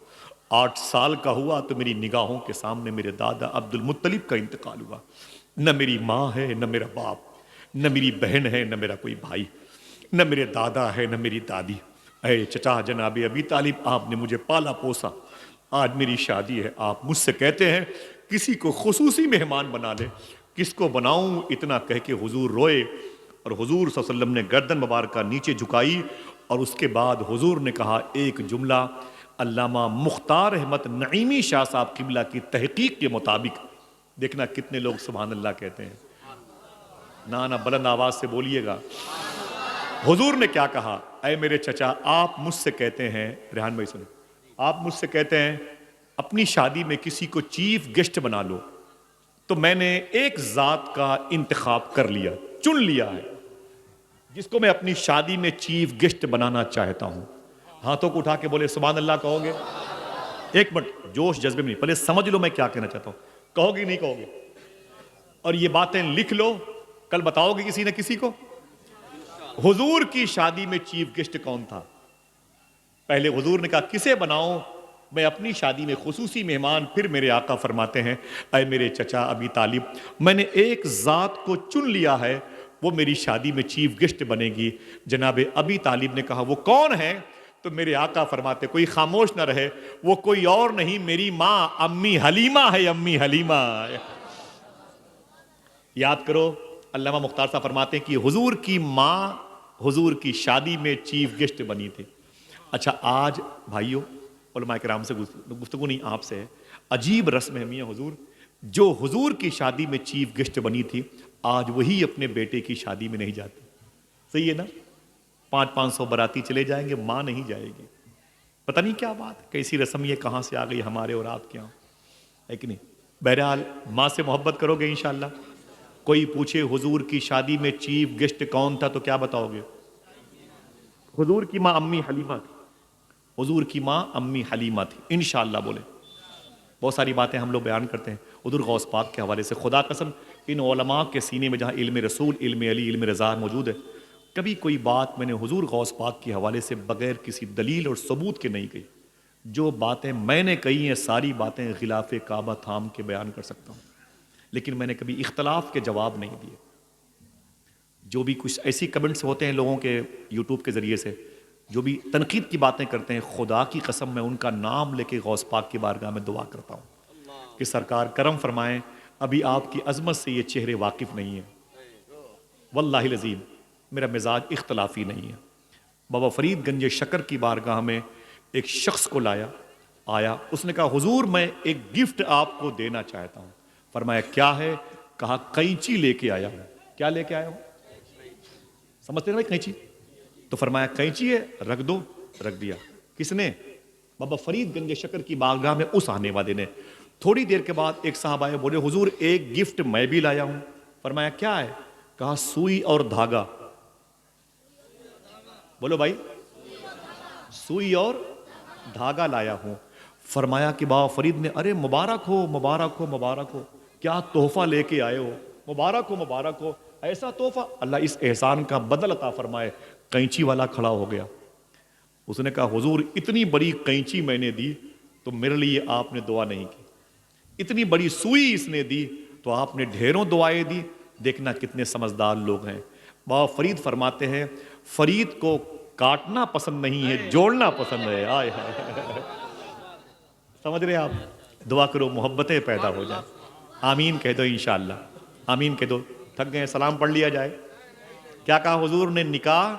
8 سال کا ہوا تو میری نگاہوں کے سامنے میرے دادا عبد المطلب کا انتقال ہوا. نہ میری ماں ہے نہ میرا باپ، نہ میری بہن ہے نہ میرا کوئی بھائی، نہ میرے دادا ہے نہ میری دادی. اے چچا جناب ابی طالب، آپ نے مجھے پالا پوسا، آج میری شادی ہے، آپ مجھ سے کہتے ہیں کسی کو خصوصی مہمان بنا لے. کس کو بناؤں؟ اتنا کہہ کے حضور روئے اور حضور صلی اللہ علیہ وسلم نے گردن مبارکہ نیچے جھکائی اور اس کے بعد حضور نے کہا ایک جملہ. علامہ مختار احمد نعیمی شاہ صاحب قبلہ کی تحقیق کے مطابق دیکھنا کتنے لوگ سبحان اللہ کہتے ہیں. نہ بلند آواز سے بولیے گا. حضور نے کیا کہا؟ اے میرے چچا، آپ مجھ سے کہتے ہیں، ریحان بھائی سنیں، آپ مجھ سے کہتے ہیں اپنی شادی میں کسی کو چیف گیسٹ بنا لو، تو میں نے ایک ذات کا انتخاب کر لیا، چن لیا ہے، جس کو میں اپنی شادی میں چیف گیسٹ بنانا چاہتا ہوں. ہاتھوں کو اٹھا کے بولے سبحان اللہ کہو گے؟ ایک منٹ، جوش جذبے میں نہیں، پہلے سمجھ لو میں کیا کہنا چاہتا ہوں. کہو گے نہیں کہو گے؟ اور یہ باتیں لکھ لو، کل بتاؤ گے کسی نہ کسی کو. حضور کی شادی میں چیف گیسٹ کون تھا؟ پہلے حضور نے کہا کسے بناؤں میں اپنی شادی میں خصوصی مہمان؟ پھر میرے آقا فرماتے ہیں اے میرے چچا ابی طالب، میں نے ایک ذات کو چن لیا ہے، وہ میری شادی میں چیف گیسٹ بنے گی. جناب ابی طالب نے کہا وہ کون ہے؟ تو میرے آقا فرماتے کوئی خاموش نہ رہے، وہ کوئی اور نہیں میری ماں امی حلیمہ ہے. امی حلیمہ یاد کرو. علامہ مختار صاحب فرماتے ہیں کہ حضور کی ماں حضور کی شادی میں چیف گیسٹ بنی تھی. اچھا آج بھائیوں، علماء کرام سے گفتگو نہیں آپ سے ہے، عجیب رسم ہے میاں حضور، جو حضور کی شادی میں چیف گیسٹ بنی تھی آج وہی اپنے بیٹے کی شادی میں نہیں جاتی. صحیح ہے نا؟ 500 باراتی چلے جائیں گے، ماں نہیں جائے گی. پتہ نہیں کیا بات، کیسی رسم یہ کہاں سے آ گئی ہمارے اور آپ کے یہاں، ہے کہ نہیں؟ بہرحال ماں سے محبت کرو گے انشاءاللہ. کوئی پوچھے حضور کی شادی میں چیف گیسٹ کون تھا تو کیا بتاؤ گے؟ حضور کی ماں امی حلیمہ تھی. حضور کی ماں امی حلیمہ تھی. انشاءاللہ بولے. بہت ساری باتیں ہم لوگ بیان کرتے ہیں حضور غوث پاک کے حوالے سے. خدا قسم ان علماء کے سینے میں جہاں علم رسول، علم علی، علم رضا موجود ہے، کبھی کوئی بات میں نے حضور غوث پاک کے حوالے سے بغیر کسی دلیل اور ثبوت کے نہیں کہی. جو باتیں میں نے کہی ہیں ساری باتیں غلاف کعبہ تھام کے بیان کر سکتا ہوں، لیکن میں نے کبھی اختلاف کے جواب نہیں دیے. جو بھی کچھ ایسی کمنٹس ہوتے ہیں لوگوں کے یوٹیوب کے ذریعے سے جو بھی تنقید کی باتیں کرتے ہیں، خدا کی قسم میں ان کا نام لے کے غوث پاک کی بارگاہ میں دعا کرتا ہوں کہ سرکار کرم فرمائیں، ابھی آپ کی عظمت سے یہ چہرے واقف نہیں ہیں. واللہ العظیم میرا مزاج اختلافی نہیں ہے. بابا فرید گنج شکر کی بارگاہ میں ایک شخص کو آیا، اس نے کہا حضور میں ایک گفٹ آپ کو دینا چاہتا ہوں. فرمایا کیا ہے؟ کہا قینچی لے کے آیا ہوں. کیا لے کے آیا ہوں؟ سمجھتے ہیں نا قینچی؟ تو فرمایا قینچی ہے، رکھ دو. رکھ دیا. کس نے؟ بابا فرید گنج شکر کی بارگاہ میں اس آنے والے نے. تھوڑی دیر کے بعد ایک صاحب آئے، بولے حضور ایک گفٹ میں بھی لایا ہوں. فرمایا کیا ہے؟ کہا سوئی اور دھاگا. بولو بھائی، سوئی اور دھاگا لایا ہوں. فرمایا کہ بابا فرید نے ارے مبارک ہو مبارک ہو مبارک ہو، کیا تحفہ لے کے آئے ہو، مبارک ہو مبارک ہو، ایسا تحفہ، اللہ اس احسان کا بدل عطا فرمائے. قینچی والا کھڑا ہو گیا. اس نے کہا حضور اتنی بڑی قینچی میں نے دی تو میرے لیے آپ نے دعا نہیں کی، اتنی بڑی سوئی اس نے دی تو آپ نے ڈھیروں دعائیں دی. دیکھنا کتنے سمجھدار لوگ ہیں. بابا فرید فرماتے ہیں فرید کو کاٹنا پسند نہیں ہے، جوڑنا پسند ہے. آئے ہائے، سمجھ رہے آپ؟ دعا کرو محبتیں پیدا ہو جائیں. آمین کہہ دو انشاءاللہ. آمین کہہ دو. تھک گئے، سلام پڑھ لیا جائے. کیا کہا حضور نے؟ نکاح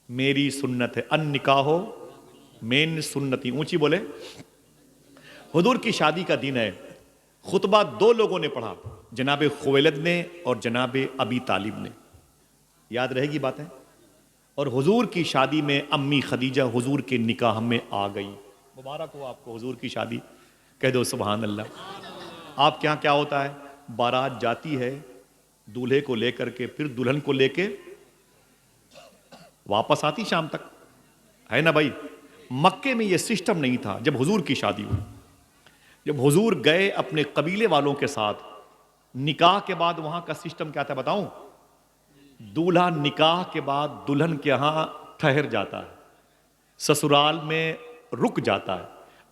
میری سنت ہے، ان نکاح مین سنتی. اونچی بولے. حضور کی شادی کا دن ہے. خطبہ دو لوگوں نے پڑھا، جناب خویلد نے اور جناب ابی طالب نے. یاد رہے گی باتیں. اور حضور کی شادی میں امی خدیجہ حضور کے نکاح میں آ گئی. مبارک ہو آپ کو حضور کی شادی. کہہ دو سبحان اللہ. آپ کے ہاں کیا ہوتا ہے؟ بارات جاتی ہے دولہے کو لے کر کے، پھر دلہن کو لے کے واپس آتی شام تک، ہے نا بھائی؟ مکے میں یہ سسٹم نہیں تھا جب حضور کی شادی ہوئی. جب حضور گئے اپنے قبیلے والوں کے ساتھ، نکاح کے بعد وہاں کا سسٹم کیا تھا بتاؤں؟ دولہا نکاح کے بعد دلہن کے ہاں ٹھہر جاتا ہے، سسرال میں رک جاتا ہے،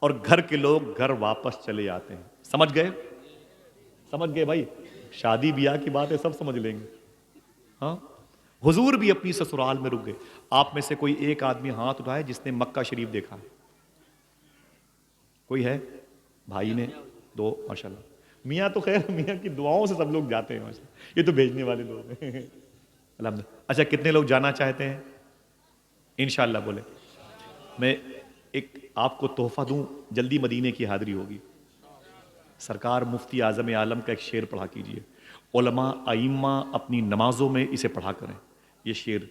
اور گھر کے لوگ گھر واپس چلے آتے ہیں. سمجھ گئے؟ سمجھ گئے بھائی؟ شادی بیاہ کی بات ہے، سب سمجھ لیں گے. ہاں، حضور بھی اپنی سسرال میں رک گئے. آپ میں سے کوئی ایک آدمی ہاتھ اٹھائے جس نے مکہ شریف دیکھا؟ کوئی ہے؟ بھائی نے دو، ماشاءاللہ. میاں تو خیر میاں کی دعاؤں سے سب لوگ جاتے ہیں ماشاءاللہ. یہ تو بھیجنے والے لوگ ہیں. الحمدللہ. اچھا کتنے لوگ جانا چاہتے ہیں؟ انشاءاللہ بولے. میں ایک آپ کو تحفہ دوں، جلدی مدینے کی حاضری ہوگی. سرکار مفتی اعظم عالم کا ایک شعر پڑھا کیجئے، علماء ائمہ اپنی نمازوں میں اسے پڑھا کریں. یہ شعر: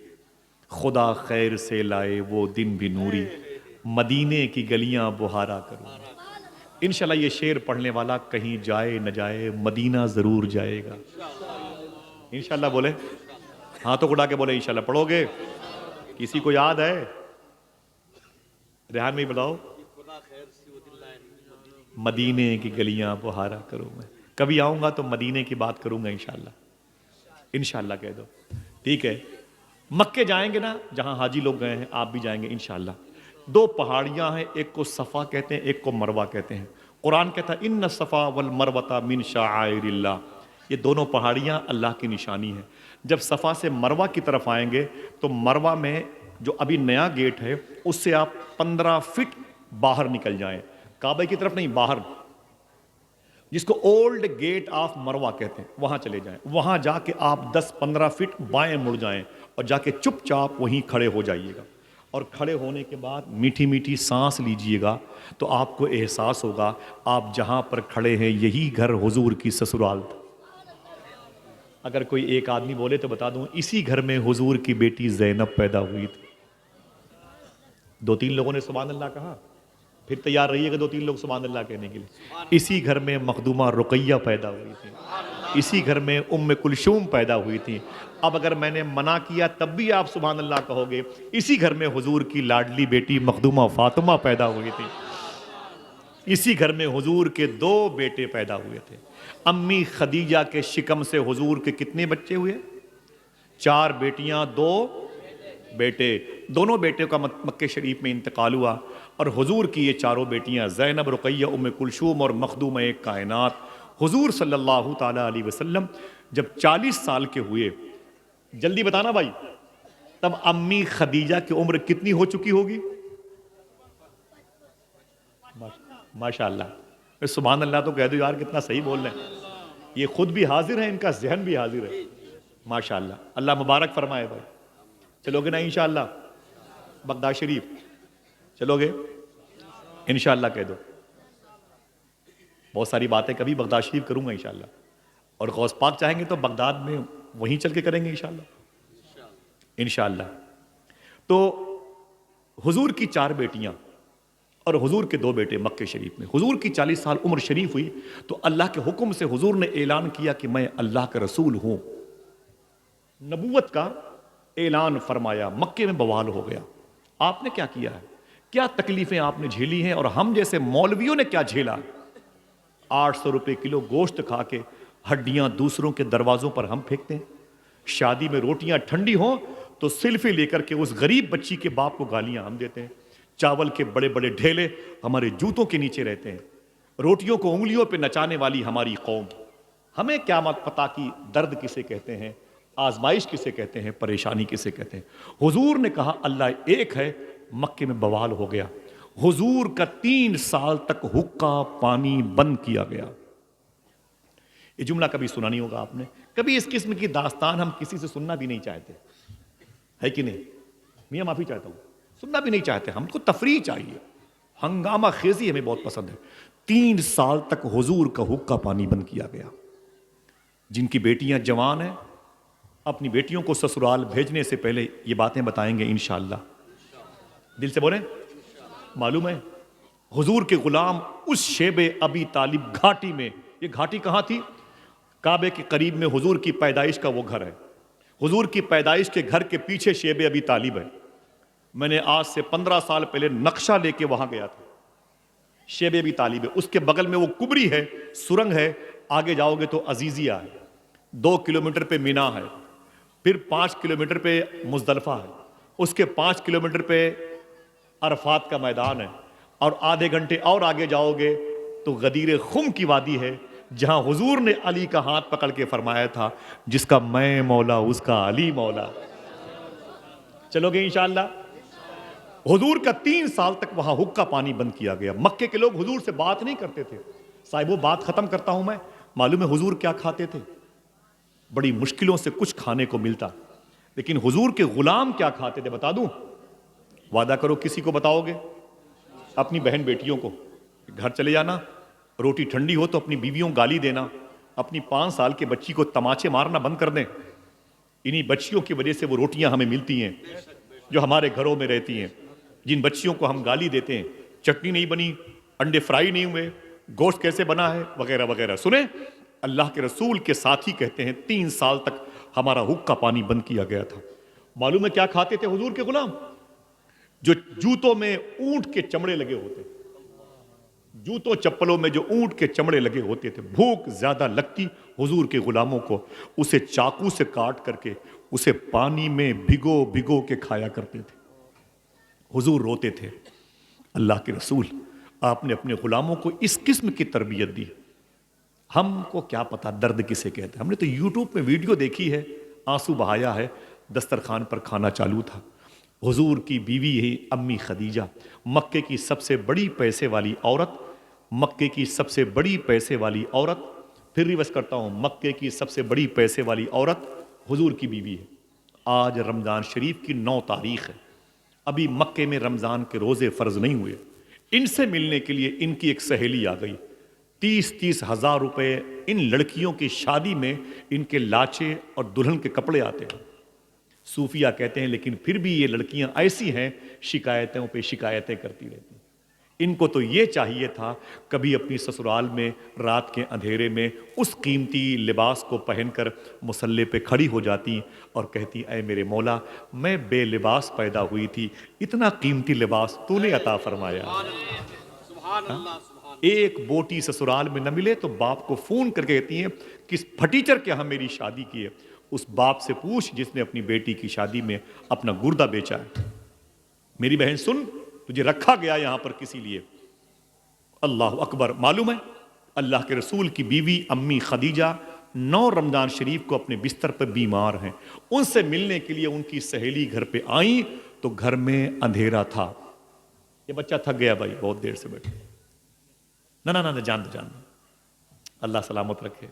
خدا خیر سے لائے وہ دن بھی نوری، مدینے کی گلیاں بہارا کروں. انشاءاللہ یہ شعر پڑھنے والا کہیں جائے نہ جائے مدینہ ضرور جائے گا. انشاءاللہ بولے، ہاتھوں کو اٹھا کے بولے انشاءاللہ. پڑھو گے؟ کسی کو یاد ہے؟ ریحان میں بتاؤ. مدینے کی گلیاں بہارا کروں میں. کبھی آؤں گا تو مدینے کی بات کروں گا انشاءاللہ. انشاءاللہ کہہ دو. ٹھیک ہے. مکے جائیں گے نا، جہاں حاجی لوگ گئے ہیں، آپ بھی جائیں گے انشاءاللہ. دو پہاڑیاں ہیں، ایک کو صفا کہتے ہیں، ایک کو مروہ کہتے ہیں. قرآن کہتا ہے ان الصفا والمروہ من شعائر اللہ. یہ دونوں پہاڑیاں اللہ کی نشانی ہیں. جب صفا سے مروہ کی طرف آئیں گے تو مروہ میں جو ابھی نیا گیٹ ہے اس سے آپ 15 فٹ باہر نکل جائیں، کعبہ کی طرف نہیں، باہر، جس کو اولڈ گیٹ آف مروہ کہتے ہیں، وہاں چلے جائیں. وہاں جا کے آپ 10-15 فٹ بائیں مڑ جائیں اور جا کے چپ چاپ وہیں کھڑے ہو جائیے گا. اور کھڑے ہونے کے بعد میٹھی میٹھی سانس لیجئے گا تو آپ کو احساس ہوگا آپ جہاں پر کھڑے ہیں یہی گھر حضور کی سسرال تھا. اگر کوئی ایک آدمی بولے تو بتا دوں اسی گھر میں حضور کی بیٹی زینب پیدا ہوئی تھی. 2-3 لوگوں نے سبحان اللہ کہا، پھر تیار رہیے گا 2-3 لوگ سبحان اللہ کہنے کے لیے. اسی گھر میں مخدومہ رقیہ پیدا ہوئی تھی، اسی گھر میں کلثوم پیدا ہوئی تھی. اب اگر میں نے منع کیا تب بھی آپ سبحان اللہ کہو گے. اسی گھر میں حضور کی لاڈلی بیٹی مخدومہ فاطمہ پیدا ہوئی تھی. اسی گھر میں حضور کے 2 بیٹے پیدا ہوئے تھے. امی خدیجہ کے شکم سے حضور کے کتنے بچے ہوئے؟ 4 بیٹیاں 2 بیٹے. دونوں بیٹے کا مکہ شریف میں انتقال ہوا اور حضور کی یہ 4 بیٹیاں زینب، رقیہ، کلثوم اور مخدومہ کائنات. حضور صلی اللہ تعالیٰ علیہ وسلم جب 40 سال کے ہوئے، جلدی بتانا بھائی، تب امی خدیجہ کی عمر کتنی ہو چکی ہوگی؟ ماشاءاللہ. سبحان اللہ تو کہہ دو یار، کتنا صحیح بول رہے ہیں. یہ خود بھی حاضر ہیں، ان کا ذہن بھی حاضر ہے. ماشاءاللہ، اللہ مبارک فرمائے بھائی. چلو گے نا انشاءاللہ بغداد شریف؟ چلو گے انشاءاللہ کہہ دو. بہت ساری باتیں کبھی بغداد شریف کروں گا انشاءاللہ، اور غوث پاک چاہیں گے تو بغداد میں وہیں چل کے کریں گے انشاءاللہ. انشاءاللہ. تو حضور کی 4 بیٹیاں اور حضور کے 2 بیٹے مکہ شریف میں. حضور کی 40 سال عمر شریف ہوئی تو اللہ کے حکم سے حضور نے اعلان کیا کہ میں اللہ کا رسول ہوں. نبوت کا اعلان فرمایا. مکے میں بوال ہو گیا. آپ نے کیا کیا ہے؟ کیا تکلیفیں آپ نے جھیلی ہیں اور ہم جیسے مولویوں نے کیا جھیلا؟ 800 روپے کلو گوشت کھا کے ہڈیاں دوسروں کے دروازوں پر ہم پھینکتے ہیں. شادی میں روٹیاں ٹھنڈی ہوں تو سلفی لے کر کے اس غریب بچی کے باپ کو گالیاں ہم دیتے ہیں. چاول کے بڑے بڑے ڈھیلے ہمارے جوتوں کے نیچے رہتے ہیں. روٹیوں کو انگلیوں پہ نچانے والی ہماری قوم. ہمیں کیا مت پتا کہ درد کسے کہتے ہیں، آزمائش کسے کہتے ہیں، پریشانی کسے کہتے ہیں. حضور نے کہا اللہ ایک ہے. مکے میں بوال ہو گیا. حضور کا 3 سال تک حقہ پانی بند کیا گیا. یہ جملہ کبھی سنا نہیں ہوگا آپ نے. کبھی اس قسم کی داستان ہم کسی سے سننا بھی نہیں چاہتے، ہے کہ نہیں؟ میاں معافی چاہتا ہوں، سننا بھی نہیں چاہتے. ہم کو تفریح چاہیے، ہنگامہ خیزی ہمیں بہت پسند ہے. 3 سال تک حضور کا حقہ پانی بند کیا گیا. جن کی بیٹیاں جوان ہیں اپنی بیٹیوں کو سسرال بھیجنے سے پہلے یہ باتیں بتائیں گے انشاءاللہ. دل سے بولیں. معلوم ہے حضور کے غلام اس شیب ابی طالب گھاٹی میں، یہ گھاٹی کہاں تھی؟ کعبے کے قریب میں حضور کی پیدائش کا وہ گھر ہے. حضور کی پیدائش کے گھر کے پیچھے شیب ابی طالب ہے. میں نے آج سے 15 سال پہلے نقشہ لے کے وہاں گیا تھا. شیب ابی طالب ہے، اس کے بغل میں وہ کبری ہے، سرنگ ہے. آگے جاؤ گے تو عزیزیہ ہے. 2 کلومیٹر پہ مینا ہے. پھر 5 کلومیٹر پہ مزدلفہ ہے. اس کے 5 کلومیٹر پہ عرفات کا میدان ہے. اور آدھے گھنٹے اور آگے جاؤ گے تو غدیر خم کی وادی ہے، جہاں حضور نے علی کا ہاتھ پکڑ کے فرمایا تھا جس کا میں مولا اس کا علی مولا. چلو گے انشاءاللہ. حضور کا 3 سال تک وہاں حقہ پانی بند کیا گیا. مکے کے لوگ حضور سے بات نہیں کرتے تھے. صاحب وہ بات ختم کرتا ہوں میں. معلوم ہے حضور کیا کھاتے تھے؟ بڑی مشکلوں سے کچھ کھانے کو ملتا. لیکن حضور کے غلام کیا کھاتے تھے بتا دوں؟ وعدہ کرو کسی کو بتاؤ گے؟ اپنی بہن بیٹیوں کو. گھر چلے جانا روٹی ٹھنڈی ہو تو اپنی بیویوں کو گالی دینا، اپنی 5 سال کے بچی کو تماچے مارنا بند کر دیں. انہی بچیوں کی وجہ سے وہ روٹیاں ہمیں ملتی ہیں جو ہمارے گھروں میں رہتی ہیں. جن بچیوں کو ہم گالی دیتے ہیں، چٹنی نہیں بنی، انڈے فرائی نہیں ہوئے، گوشت کیسے بنا ہے، وغیرہ وغیرہ. سنیں، اللہ کے رسول کے ساتھی کہتے ہیں 3 سال تک ہمارا حق کا پانی بند کیا گیا تھا. معلوم ہے کیا کھاتے تھے حضور کے غلام؟ جو جوتوں میں اونٹ کے چمڑے لگے ہوتے، جوتوں چپلوں میں جو اونٹ کے چمڑے لگے ہوتے تھے. بھوک زیادہ لگتی حضور کے غلاموں کو، اسے چاقو سے کاٹ کر کے اسے پانی میں بھگو بھگو کے کھایا کرتے تھے. حضور روتے تھے. اللہ کے رسول، آپ نے اپنے غلاموں کو اس قسم کی تربیت دی. ہم کو کیا پتا درد کسے کہتے ہیں. ہم نے تو یوٹیوب میں ویڈیو دیکھی ہے، آنسو بہایا ہے، دسترخوان پر کھانا چالو تھا. حضور کی بیوی ہے امی خدیجہ، مکے کی سب سے بڑی پیسے والی عورت، مکے کی سب سے بڑی پیسے والی عورت، پھر ریورس کرتا ہوں، مکے کی سب سے بڑی پیسے والی عورت حضور کی بیوی ہے. آج رمضان شریف کی 9 تاریخ ہے، ابھی مکے میں رمضان کے روزے فرض نہیں ہوئے. ان سے ملنے کے لیے ان کی ایک سہیلی آ گئی. 30 ہزار روپے ان لڑکیوں کی شادی میں ان کے لاچے اور دلہن کے کپڑے آتے ہیں. صوفیہ کہتے ہیں لیکن پھر بھی یہ لڑکیاں ایسی ہیں، شکایتوں پہ شکایتیں کرتی رہتی ہیں. ان کو تو یہ چاہیے تھا کبھی اپنی سسرال میں رات کے اندھیرے میں اس قیمتی لباس کو پہن کر مصلے پہ کھڑی ہو جاتی اور کہتی، اے میرے مولا، میں بے لباس پیدا ہوئی تھی، اتنا قیمتی لباس تو نے عطا فرمایا. ایک بوٹی سسرال میں نہ ملے تو باپ کو فون کر کے کہتی ہیں، کس پھٹیچر کے ہاں میری شادی کی ہے. اس باپ سے پوچھ جس نے اپنی بیٹی کی شادی میں اپنا گردہ بیچا ہے. میری بہن سن، تجھے رکھا گیا یہاں پر کسی لیے. اللہ اکبر. معلوم ہے اللہ کے رسول کی بیوی امی خدیجہ 9 رمضان شریف کو اپنے بستر پر بیمار ہیں. ان سے ملنے کے لیے ان کی سہیلی گھر پہ آئیں تو گھر میں اندھیرا تھا. یہ بچہ تھک گیا بھائی، بہت دیر سے بیٹھے. نہ جان دو. اللہ سلامت رکھے.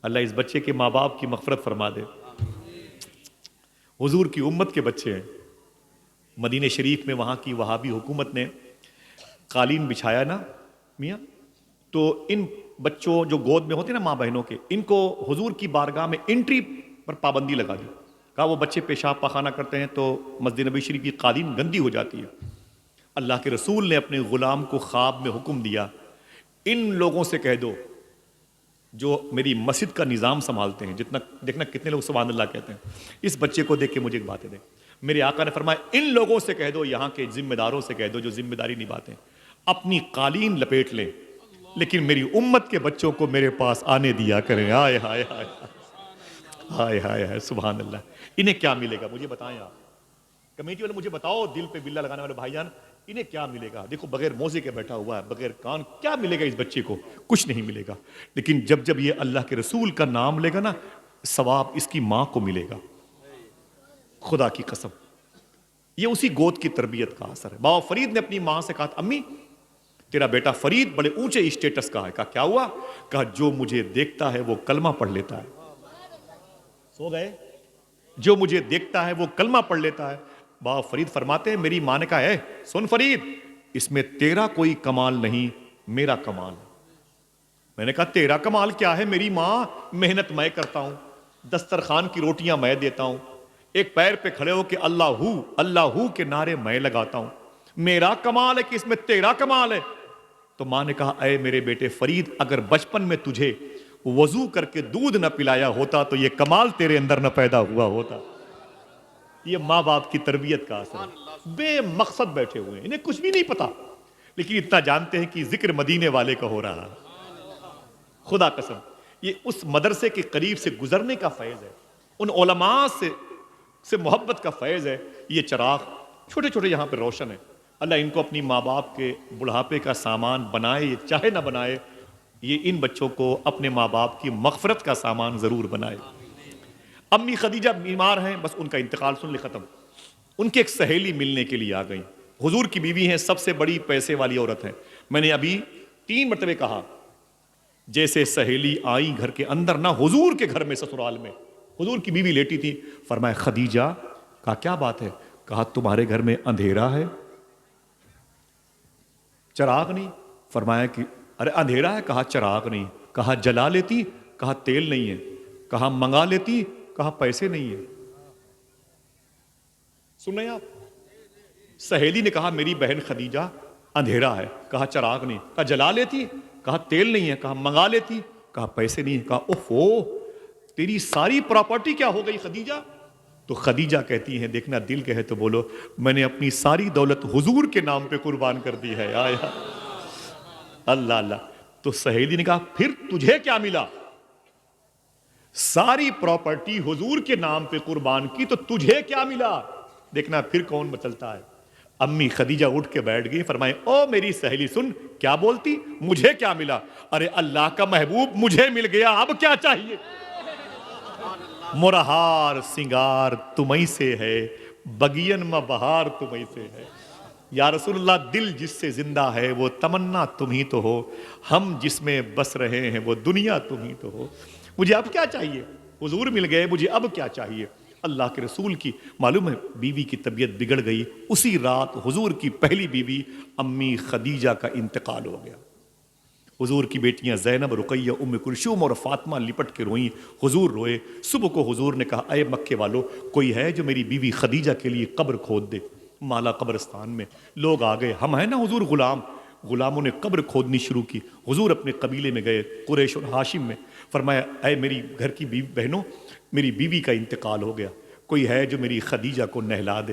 اللہ اس بچے کے ماں باپ کی مغفرت فرما دے. حضور کی امت کے بچے ہیں. مدینہ شریف میں وہاں کی وہابی حکومت نے قالین بچھایا نا میاں، تو ان بچوں جو گود میں ہوتے نا ماں بہنوں کے، ان کو حضور کی بارگاہ میں انٹری پر پابندی لگا دی. کہا وہ بچے پیشاب پاخانہ کرتے ہیں تو مسجد نبی شریف کی قالین گندی ہو جاتی ہے. اللہ کے رسول نے اپنے غلام کو خواب میں حکم دیا، ان لوگوں سے کہہ دو جو میری مسجد کا نظام سنبھالتے ہیں، جتنا دیکھنا کتنے لوگ سبحان اللہ کہتے ہیں. اس بچے کو دیکھ کے مجھے ایک باتیں دے. میرے آقا نے فرمایا ان لوگوں سے کہہ دو، یہاں کے ذمہ داروں سے کہہ دو جو ذمہ داری نبھاتے ہیں، اپنی قالین لپیٹ لیں لیکن میری امت کے بچوں کو میرے پاس آنے دیا کریں. ہائے ہائے ہائے ہائے ہائے ہائے سبحان اللہ. انہیں کیا ملے گا مجھے بتائیں آپ کمیٹی والے، مجھے بتاؤ دل پہ بلہ لگانے والے بھائی جان، انہیں کیا ملے گا؟ دیکھو بغیر موزے کے بیٹھا ہوا ہے، بغیر کان، کیا ملے گا اس بچے کو؟ کچھ نہیں ملے گا. لیکن جب یہ اللہ کے رسول کا نام لے گا نا، ثواب اس کی ماں کو ملے گا. خدا کی قسم یہ اسی گود کی تربیت کا اثر ہے. بابا فرید نے اپنی ماں سے کہا، امی تیرا بیٹا فرید بڑے اونچے اسٹیٹس کا ہے. کہا کیا ہوا؟ کہا جو مجھے دیکھتا ہے وہ کلمہ پڑھ لیتا ہے. سو گئے؟ جو مجھے دیکھتا ہے وہ کلمہ پڑھ لیتا ہے. بابا فرید فرماتے ہیں میری ماں نے کہا، ہے سن فرید، اس میں تیرا کوئی کمال نہیں، میرا کمال ہے. میں نے کہا تیرا کمال کیا ہے؟ میری ماں، محنت میں کرتا ہوں، دسترخوان کی روٹیاں میں دیتا ہوں، ایک پیر پہ کھڑے ہو کہ اللہ ہو کے نعرے میں لگاتا ہوں. میرا کمال ہے کہ اس میں تیرا کمال ہے؟ تو ماں نے کہا اے میرے بیٹے فرید، اگر بچپن میں تجھے وضو کر کے دودھ نہ پلایا ہوتا تو یہ کمال تیرے اندر نہ پیدا ہوا ہوتا. یہ ماں باپ کی تربیت کا اثر ہے. بے مقصد بیٹھے ہوئے ہیں، انہیں کچھ بھی نہیں پتا، لیکن اتنا جانتے ہیں کہ ذکر مدینے والے کا ہو رہا ہے. خدا قسم یہ اس مدرسے کے قریب سے گزرنے کا فیض ہے، ان علماء سے محبت کا فیض ہے. یہ چراغ چھوٹے چھوٹے یہاں پہ روشن ہے. اللہ ان کو اپنی ماں باپ کے بڑھاپے کا سامان بنائے، یہ چاہے نہ بنائے، یہ ان بچوں کو اپنے ماں باپ کی مغفرت کا سامان ضرور بنائے. امی خدیجہ بیمار ہیں، بس ان کا انتقال سن لے ختم. ان کی ایک سہیلی ملنے کے لیے آ گئی. حضور کی بیوی ہیں، سب سے بڑی پیسے والی عورت ہیں. میں نے ابھی 3 مرتبہ کہا جیسے سہیلی آئی گھر کے اندر نہ، حضور کے گھر میں سسرال میں حضور کی بیوی لیٹی تھی. فرمایا خدیجہ. کہا کیا بات ہے؟ کہا تمہارے گھر میں اندھیرا ہے، چراغ نہیں. فرمایا کہ ارے اندھیرا ہے، کہا چراغ نہیں، کہا جلا لیتی، کہا تیل نہیں ہے، کہا منگا لیتی، کہا پیسے نہیں ہے۔ سن رہے ہیں آپ؟ سہیلی نے کہا میری بہن خدیجہ اندھیرا ہے، کہا چراغ نہیں، کہا جلا لیتی، کہا تیل نہیں ہے، کہا منگا لیتی، کہا پیسے نہیں ہے، کہا اوفو تیری ساری پراپرٹی کیا ہو گئی خدیجہ؟ تو خدیجہ کہتی ہیں دیکھنا دل کہے تو بولو، میں نے اپنی ساری دولت حضور کے نام پہ قربان کر دی ہے۔ آیا اللہ اللہ۔ تو سہیلی نے کہا پھر تجھے کیا ملا؟ ساری پراپرٹی حضور کے نام پہ قربان کی تو تجھے کیا ملا؟ دیکھنا پھر کون مچلتا ہے۔ امی خدیجہ اٹھ کے بیٹھ گئی، فرمائے او میری سہیلی سن، کیا بولتی؟ مجھے کیا ملا؟ ارے اللہ کا محبوب مجھے مل گیا، اب کیا چاہیے؟ مرہار سنگار تمہیں سے ہے، بگین میں بہار تمہیں سے ہے۔ یا رسول اللہ دل جس سے زندہ ہے وہ تمنا تم ہی تو ہو، ہم جس میں بس رہے ہیں وہ دنیا تم ہی تو ہو۔ مجھے اب کیا چاہیے؟ حضور مل گئے، مجھے اب کیا چاہیے؟ اللہ کے رسول کی معلوم ہے بیوی کی طبیعت بگڑ گئی، اسی رات حضور کی پہلی بیوی امی خدیجہ کا انتقال ہو گیا۔ حضور کی بیٹیاں زینب، رقیہ، ام کلثوم اور فاطمہ لپٹ کے روئیں، حضور روئے۔ صبح کو حضور نے کہا اے مکے والو، کوئی ہے جو میری بیوی خدیجہ کے لیے قبر کھود دے؟ مالا قبرستان میں لوگ آ گئے، ہم ہیں نا حضور غلام۔ غلاموں نے قبر کھودنی شروع کی۔ حضور اپنے قبیلے میں گئے، قریش اور ہاشم میں، فرمایا اے میری گھر کی بہنوں، میری بیوی کا انتقال ہو گیا، کوئی ہے جو میری خدیجہ کو نہلا دے؟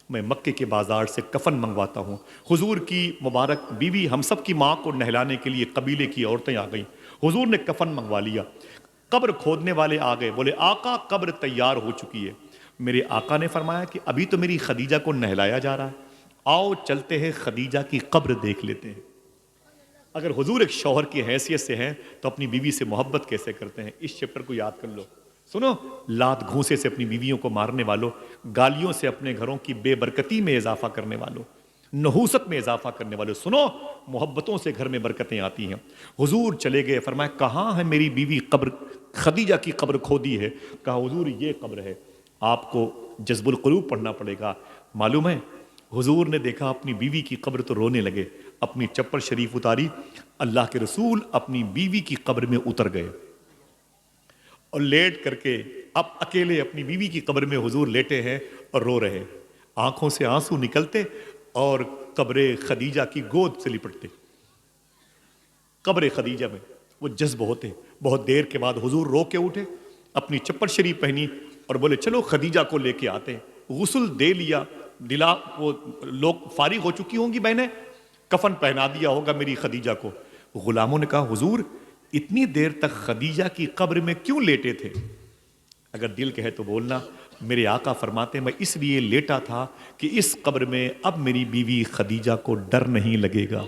میں مکے کے بازار سے کفن منگواتا ہوں۔ حضور کی مبارک بیوی ہم سب کی ماں کو نہلانے کے لیے قبیلے کی عورتیں آ گئیں، حضور نے کفن منگوا لیا۔ قبر کھودنے والے آ گئے، بولے آقا قبر تیار ہو چکی ہے۔ میرے آقا نے فرمایا کہ ابھی تو میری خدیجہ کو نہلایا جا رہا ہے، آؤ چلتے ہیں خدیجہ کی قبر دیکھ لیتے ہیں۔ اگر حضور ایک شوہر کی حیثیت سے ہیں تو اپنی بیوی سے محبت کیسے کرتے ہیں؟ اس چیپٹر کو یاد کر لو۔ سنو، لات گھونسے سے اپنی بیویوں کو مارنے والوں، گالیوں سے اپنے گھروں کی بے برکتی میں اضافہ کرنے والوں، نحوست میں اضافہ کرنے والوں، سنو محبتوں سے گھر میں برکتیں آتی ہیں۔ حضور چلے گئے، فرمایا کہاں ہے میری بیوی قبر خدیجہ کی قبر کھودی ہے؟ کہا حضور یہ قبر ہے، آپ کو جذب القلوب پڑھنا پڑے گا۔ معلوم ہے حضور نے دیکھا اپنی بیوی کی قبر تو رونے لگے، اپنی چپل شریف اتاری، اللہ کے رسول اپنی بیوی کی قبر میں اتر گئے اور لیٹ کر کے اب اکیلے اپنی بیوی کی قبر میں حضور لیٹے ہیں اور رو رہے ہیں، آنکھوں سے آنسو نکلتے اور قبر خدیجہ کی گود سے لپٹتے۔ قبر خدیجہ میں وہ جذب ہوتے۔ بہت دیر کے بعد حضور رو کے اٹھے، اپنی چپل شریف پہنی اور بولے چلو خدیجہ کو لے کے آتے ہیں۔ غسل دے لیا، دلا وہ لوگ فارغ ہو چکی ہوں گی بہنیں، کفن پہنا دیا ہوگا میری خدیجہ کو۔ غلاموں نے کہا حضور اتنی دیر تک خدیجہ کی قبر میں کیوں لیٹے تھے؟ اگر دل کہے تو بولنا، میرے آقا فرماتے میں اس لیے لیٹا تھا کہ اس قبر میں اب میری بیوی خدیجہ کو ڈر نہیں لگے گا۔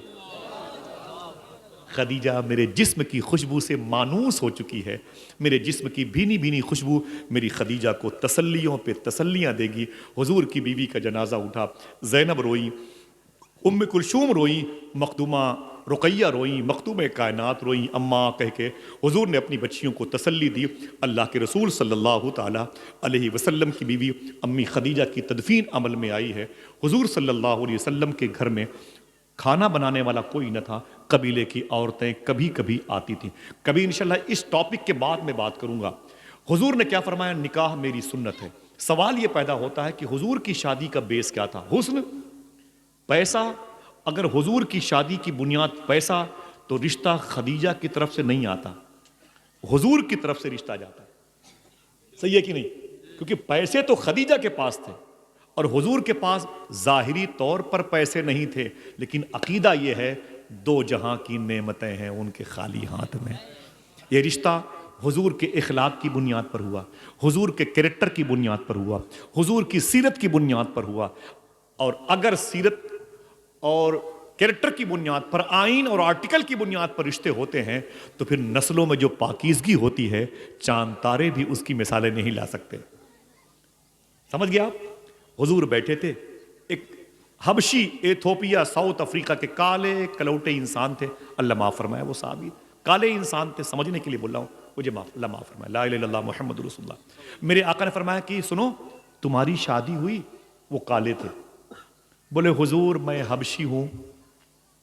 خدیجہ میرے جسم کی خوشبو سے مانوس ہو چکی ہے، میرے جسم کی بھینی بھینی خوشبو میری خدیجہ کو تسلیوں پہ تسلیاں دے گی۔ حضور کی بیوی کا جنازہ اٹھا، زینب روئی، ام کلثوم روئی، مخدومہ رقیہ روئیں، مختومہ کائنات روئیں، اماں کہہ کے حضور نے اپنی بچیوں کو تسلی دی۔ اللہ کے رسول صلی اللہ تعالیٰ علیہ وسلم کی بیوی امی خدیجہ کی تدفین عمل میں آئی ہے۔ حضور صلی اللہ علیہ وسلم کے گھر میں کھانا بنانے والا کوئی نہ تھا، قبیلے کی عورتیں کبھی کبھی آتی تھیں۔ کبھی انشاءاللہ اس ٹاپک کے بعد میں بات کروں گا۔ حضور نے کیا فرمایا؟ نکاح میری سنت ہے۔ سوال یہ پیدا ہوتا ہے کہ حضور کی شادی کا بیس کیا تھا؟ حسن؟ پیسہ؟ اگر حضور کی شادی کی بنیاد پیسہ تو رشتہ خدیجہ کی طرف سے نہیں آتا، حضور کی طرف سے رشتہ جاتا ہے۔ صحیح ہے کہ نہیں؟ کیونکہ پیسے تو خدیجہ کے پاس تھے اور حضور کے پاس ظاہری طور پر پیسے نہیں تھے، لیکن عقیدہ یہ ہے دو جہاں کی نعمتیں ہیں ان کے خالی ہاتھ میں۔ یہ رشتہ حضور کے اخلاق کی بنیاد پر ہوا، حضور کے کریکٹر کی بنیاد پر ہوا، حضور کی سیرت کی بنیاد پر ہوا۔ اور اگر سیرت اور کریکٹر کی بنیاد پر، آئین اور آرٹیکل کی بنیاد پر رشتے ہوتے ہیں تو پھر نسلوں میں جو پاکیزگی ہوتی ہے چاند تارے بھی اس کی مثالیں نہیں لا سکتے۔ سمجھ گیا آپ؟ حضور بیٹھے تھے، ایک حبشی ایتھوپیا ساؤتھ افریقہ کے کالے کلوٹے انسان تھے، اللہ معاف فرمائے، وہ صحابی کالے انسان تھے، سمجھنے کے لیے بول رہا ہوں، مجھے اللہ معاف فرمائے، لا الہ الا اللہ محمد رسول اللہ۔ میرے آقا نے فرمایا کہ سنو تمہاری شادی ہوئی؟ وہ کالے تھے، بولے حضور میں حبشی ہوں،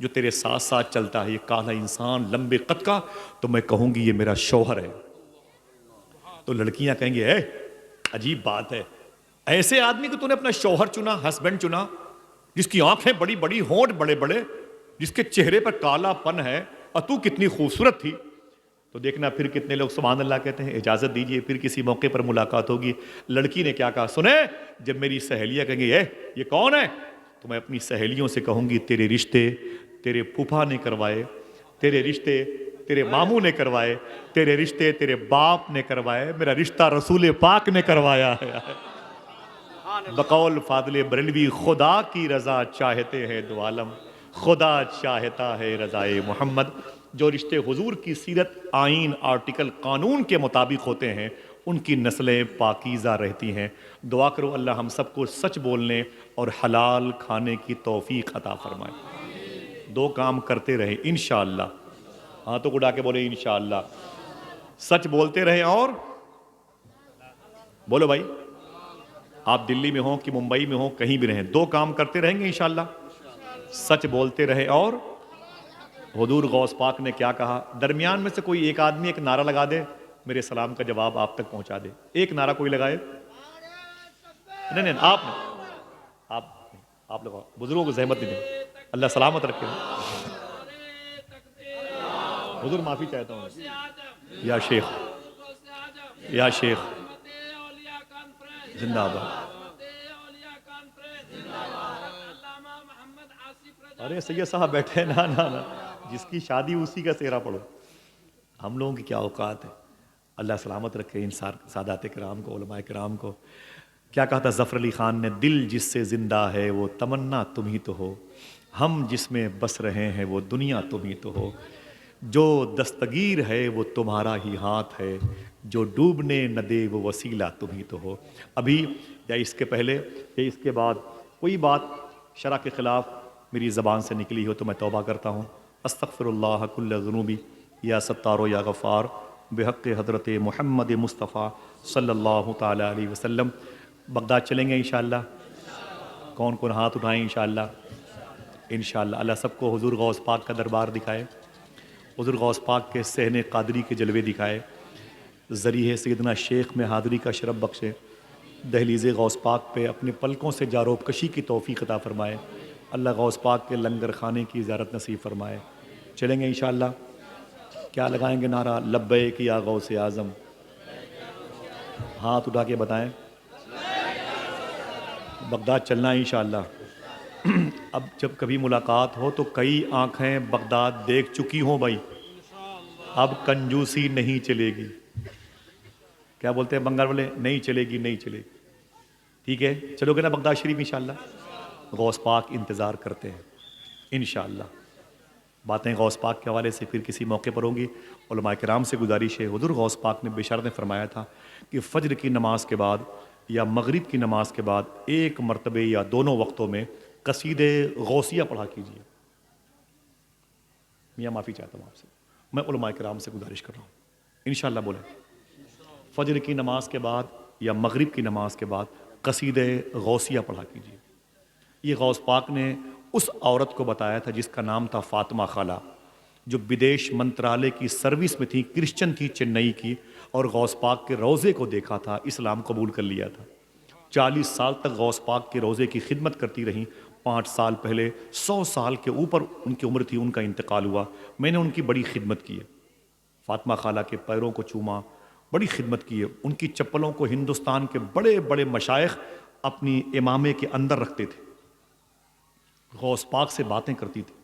جو تیرے ساتھ ساتھ چلتا ہے، یہ کالا انسان لمبے قد کا، تو میں کہوں گی یہ میرا شوہر ہے۔ تو لڑکیاں کہیں گے اے عجیب بات ہے، ایسے آدمی کو تو نے اپنا شوہر چنا، ہسبینڈ چنا، جس کی آنکھیں بڑی بڑی، ہونٹ بڑے بڑے، جس کے چہرے پر کالا پن ہے، اور تو کتنی خوبصورت تھی۔ تو دیکھنا پھر کتنے لوگ سبحان اللہ کہتے ہیں اجازت دیجئے پھر کسی موقع پر ملاقات ہوگی۔ لڑکی نے کیا کہا سنے، جب میری سہیلیاں کہیں گے اے یہ کون ہے، تو میں اپنی سہیلیوں سے کہوں گی تیرے رشتے تیرے پھوپھا نے کروائے، تیرے رشتے تیرے ماموں نے کروائے، تیرے رشتے تیرے باپ نے کروائے، میرا رشتہ رسول پاک نے کروایا ہے۔ بقول فاضل بریلوی، خدا کی رضا چاہتے ہیں دو عالم، خدا چاہتا ہے رضائے محمد۔ جو رشتے حضور کی سیرت، آئین، آرٹیکل، قانون کے مطابق ہوتے ہیں، ان کی نسلیں پاکیزہ رہتی ہیں۔ دعا کرو اللہ ہم سب کو سچ بولنے اور حلال کھانے کی توفیق عطا فرمائے۔ دو کام کرتے رہیں انشاءاللہ، ہاتھوں کو اٹھا کے بولے انشاءاللہ، سچ بولتے رہیں اور بولو بھائی، آپ دلی میں ہوں کہ ممبئی میں ہوں کہیں بھی رہیں، دو کام کرتے رہیں گے انشاءاللہ، سچ بولتے رہے اور حضور غوث پاک نے کیا کہا۔ درمیان میں سے کوئی ایک آدمی ایک نعرہ لگا دے، میرے سلام کا جواب آپ تک پہنچا دے۔ ایک نعرہ کوئی لگائے، نہیں نہیں آپ لگاؤ، بزرگوں کو زحمت نہیں دیں، اللہ سلامت رکھے۔ حضور معافی چاہتا ہوں، یا شیخ، یا شیخ زندہ باد۔ ارے سید صاحب بیٹھے، نا نا نا، جس کی شادی اسی کا سہرا پڑھو، ہم لوگوں کی کیا اوقات ہے۔ اللہ سلامت رکھے ان سادات کرام کو، علماء کرام کو۔ کیا کہا تھا ظفر علی خان نے، دل جس سے زندہ ہے وہ تمنا تم ہی تو ہو، ہم جس میں بس رہے ہیں وہ دنیا تم ہی تو ہو، جو دستگیر ہے وہ تمہارا ہی ہاتھ ہے، جو ڈوبنے نہ دے وہ وسیلہ تم ہی تو ہو۔ ابھی یا اس کے پہلے یا اس کے بعد کوئی بات شرع کے خلاف میری زبان سے نکلی ہو تو میں توبہ کرتا ہوں۔ استغفر اللہ کل ذنوبی یا ستار یا غفار بحق حضرت محمد مصطفیٰ صلی اللہ تعالی علیہ وسلم۔ بغداد چلیں گے انشاءاللہ، کون کون ہاتھ اٹھائیں انشاءاللہ؟ انشاءاللہ اللہ سب کو حضور غوث پاک کا دربار دکھائے، حضور غوث پاک کے صحن قادری کے جلوے دکھائے، ذریعہ سیدنا شیخ میں حاضری کا شرف بخشے، دہلیز غوث پاک پہ اپنے پلکوں سے جاروب کشی کی توفیق عطا فرمائے، اللہ غوث پاک کے لنگر خانے کی زیارت نصیب فرمائے۔ چلیں گے انشاءاللہ، کیا لگائیں گے نعرہ؟ لبیک یا غوث اعظم، ہاتھ اٹھا کے بتائیں۔ بغداد چلنا ہے انشاءاللہ۔ اب جب کبھی ملاقات ہو تو کئی آنکھیں بغداد دیکھ چکی ہوں بھائی، اب کنجوسی نہیں چلے گی۔ کیا بولتے ہیں بنگال والے؟ نہیں چلے گی، نہیں چلے گی، ٹھیک ہے؟ چلو گے نا بغداد شریف انشاءاللہ؟ غوث پاک انتظار کرتے ہیں انشاءاللہ۔ باتیں غوث پاک کے حوالے سے پھر کسی موقع پر ہوں گی۔ علماء کرام سے گزارش ہے، حضور غوث پاک نے بشارت میں فرمایا تھا کہ فجر کی نماز کے بعد یا مغرب کی نماز کے بعد ایک مرتبہ یا دونوں وقتوں میں قصید غوثیہ پڑھا کیجیے۔ میاں معافی چاہتا ہوں آپ سے، میں علماء کرام سے گزارش کر رہا ہوں، انشاءاللہ بولیں فجر کی نماز کے بعد یا مغرب کی نماز کے بعد قصید غوثیہ پڑھا کیجیے۔ یہ غوث پاک نے اس عورت کو بتایا تھا جس کا نام تھا فاطمہ خالہ، جو بدیش منترالے کی سروس میں تھی، کرسچن تھی چنئی کی، اور غوث پاک کے روضے کو دیکھا تھا، اسلام قبول کر لیا تھا۔ 40 سال تک غوث پاک کے روضے کی خدمت کرتی رہیں۔ 5 سال پہلے 100 سال کے اوپر ان کی عمر تھی، ان کا انتقال ہوا۔ میں نے ان کی بڑی خدمت کی ہے، فاطمہ خالہ کے پیروں کو چوما، بڑی خدمت کی ہے۔ ان کی چپلوں کو ہندوستان کے بڑے بڑے مشائخ اپنی امامے کے اندر رکھتے تھے۔ غوث پاک سے باتیں کرتی تھی،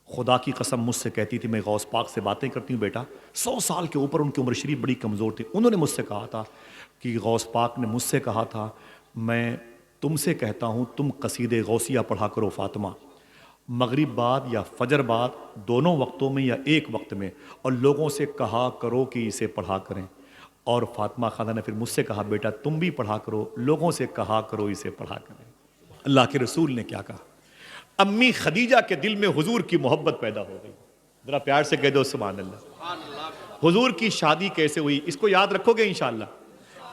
خدا کی قسم مجھ سے کہتی تھی میں غوث پاک سے باتیں کرتی ہوں بیٹا۔ 100 سال کے اوپر ان کی عمر شریف بڑی کمزور تھی۔ انہوں نے مجھ سے کہا تھا کہ غوث پاک نے مجھ سے کہا تھا میں تم سے کہتا ہوں تم قصید غوثیہ پڑھا کرو فاطمہ، مغرب بعد یا فجر بعد، دونوں وقتوں میں یا ایک وقت میں، اور لوگوں سے کہا کرو کہ اسے پڑھا کریں۔ اور فاطمہ خالہ نے پھر مجھ سے کہا بیٹا تم بھی پڑھا کرو، لوگوں سے کہا کرو اسے پڑھا کریں۔ اللہ کے رسول نے کیا کہا؟ امی خدیجہ کے دل میں حضور کی محبت پیدا ہو گئی۔ ذرا پیار سے کہہ دو سبحان اللہ۔ حضور کی شادی کیسے ہوئی اس کو یاد رکھو گے انشاءاللہ۔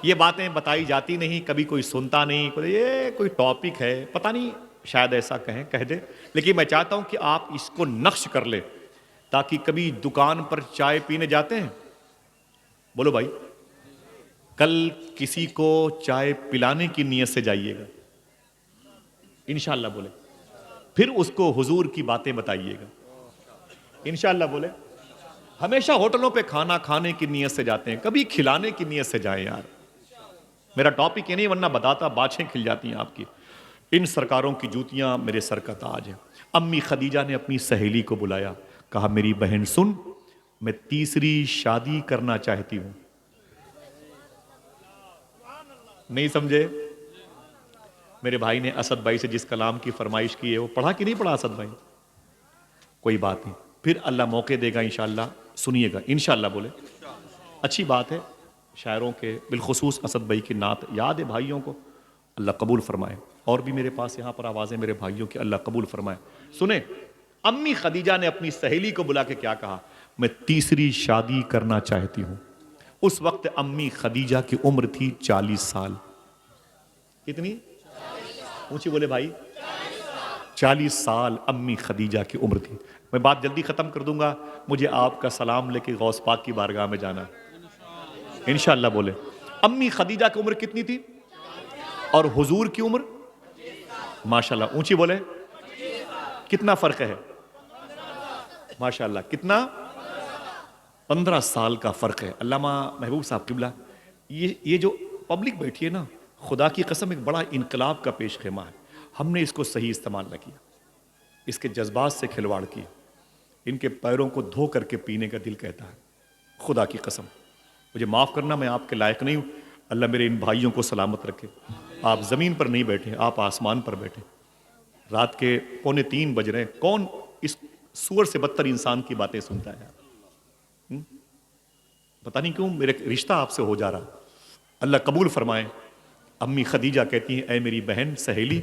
یہ باتیں بتائی جاتی نہیں، کبھی کوئی سنتا نہیں، یہ کوئی ٹاپک ہے، پتہ نہیں شاید ایسا کہہ دے، لیکن میں چاہتا ہوں کہ آپ اس کو نقش کر لیں تاکہ کبھی دکان پر چائے پینے جاتے ہیں، بولو بھائی، کل کسی کو چائے پلانے کی نیت سے جائیے گا انشاءاللہ، بولے، پھر اس کو حضور کی باتیں بتائیے گا انشاءاللہ، بولے۔ ہمیشہ ہوٹلوں پہ کھانا کھانے کی نیت سے جاتے ہیں، کبھی کھلانے کی نیت سے جائیں یار۔ میرا ٹاپک یہ نہیں، ورنہ بتاتا باچھیں کھل جاتی ہیں آپ کی۔ ان سرکاروں کی جوتیاں میرے سر کا تاج ہے۔ امی خدیجہ نے اپنی سہیلی کو بلایا، کہا میری بہن سن، میں تیسری شادی کرنا چاہتی ہوں۔ نہیں سمجھے؟ میرے بھائی نے اسد بھائی سے جس کلام کی فرمائش کی ہے وہ پڑھا کہ نہیں پڑھا اسد بھائی؟ کوئی بات نہیں، پھر اللہ موقع دے گا انشاءاللہ، سنیے گا انشاءاللہ، بولے۔ اچھی بات ہے، شاعروں کے بالخصوص اسد بھائی کی نعت یاد ہے بھائیوں کو، اللہ قبول فرمائے۔ اور بھی میرے پاس یہاں پر آوازیں میرے بھائیوں کی، اللہ قبول فرمائے۔ سنیں، امی خدیجہ نے اپنی سہیلی کو بلا کے کیا کہا؟ میں تیسری شادی کرنا چاہتی ہوں۔ اس وقت امی خدیجہ کی عمر تھی 40 سال۔ کتنی؟ اونچی بولے بھائی، 40 سال امی خدیجہ کی عمر تھی۔ میں بات جلدی ختم کر دوں گا، مجھے آپ کا سلام لے کے غوث پاک کی بارگاہ میں جانا انشاءاللہ، بولے۔ امی خدیجہ کی عمر کتنی تھی اور حضور کی عمر؟ ماشاءاللہ، اونچی بولے، کتنا فرق ہے؟ ماشاءاللہ، کتنا؟ 15 سال کا فرق ہے۔ علامہ محبوب صاحب قبلہ، یہ جو پبلک بیٹھی ہے نا، خدا کی قسم ایک بڑا انقلاب کا پیش خیمہ ہے۔ ہم نے اس کو صحیح استعمال نہ کیا، اس کے جذبات سے کھلواڑ کیا، ان کے پیروں کو دھو کر کے پینے کا دل کہتا ہے۔ خدا کی قسم مجھے معاف کرنا، میں آپ کے لائق نہیں ہوں، اللہ میرے ان بھائیوں کو سلامت رکھے۔ آپ زمین پر نہیں بیٹھے، آپ آسمان پر بیٹھے، رات کے 2:45 بج رہے ہیں، کون اس سور سے بدتر انسان کی باتیں سنتا ہے یار؟ پتہ نہیں کیوں میرے رشتہ آپ سے ہو جا رہا، اللہ قبول فرمائے۔ امی خدیجہ کہتی ہیں اے میری بہن سہیلی،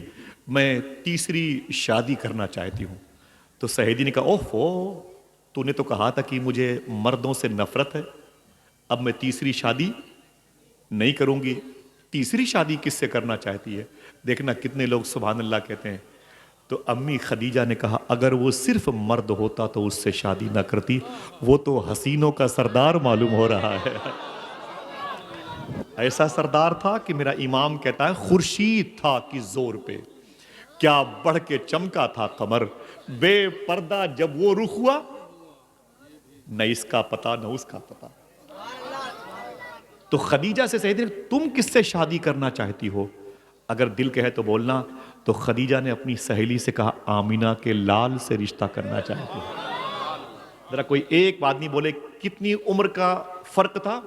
میں تیسری شادی کرنا چاہتی ہوں۔ تو سہیلی نے کہا اوہو، تو نے تو کہا تھا کہ مجھے مردوں سے نفرت ہے، اب میں تیسری شادی نہیں کروں گی۔ تیسری شادی کس سے کرنا چاہتی ہے؟ دیکھنا کتنے لوگ سبحان اللہ کہتے ہیں۔ تو امی خدیجہ نے کہا اگر وہ صرف مرد ہوتا تو اس سے شادی نہ کرتی، وہ تو حسینوں کا سردار معلوم ہو رہا ہے۔ ایسا سردار تھا کہ میرا امام کہتا ہے خورشید تھا کہ زور پہ کیا بڑھ کے چمکا تھا قمر، بے پردہ جب وہ رخ ہوا، نہ اس کا پتہ نہ اس کا پتہ۔ تو خدیجہ سے سیدنا تم کس سے شادی کرنا چاہتی ہو؟ اگر دل کہے تو بولنا۔ تو خدیجہ نے اپنی سہیلی سے کہا آمینہ کے لال سے رشتہ کرنا چاہتی ہوں۔ ذرا کوئی ایک آدمی بولے کتنی عمر کا فرق تھا؟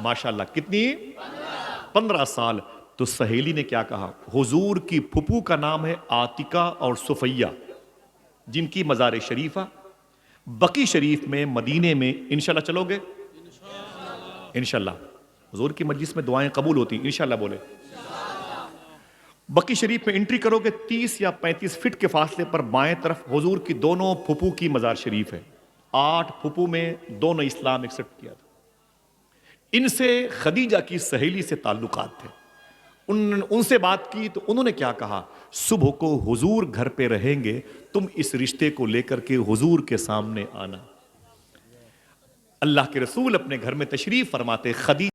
ماشاءاللہ، کتنی؟ 15 سال۔ تو سہیلی نے کیا کہا؟ حضور کی پھپھو کا نام ہے عاتقہ اور صفیہ، جن کی مزار شریفہ بقی شریف میں مدینے میں انشاءاللہ چلو گے؟ انشاءاللہ حضور کی مجلس میں دعائیں قبول ہوتی ہیں انشاءاللہ، بولے۔ بقی شریف میں انٹری کرو گے، 30 یا 35 فٹ کے فاصلے پر بائیں طرف حضور کی دونوں پھپھو کی مزار شریف ہے۔ 8 پھپھو میں 2 نے اسلام ایکسپٹ کیا تھا۔ ان سے خدیجہ کی سہیلی سے تعلقات تھے، ان سے بات کی تو انہوں نے کیا کہا؟ صبح کو حضور گھر پہ رہیں گے، تم اس رشتے کو لے کر کے حضور کے سامنے آنا۔ اللہ کے رسول اپنے گھر میں تشریف فرماتے، خدیجہ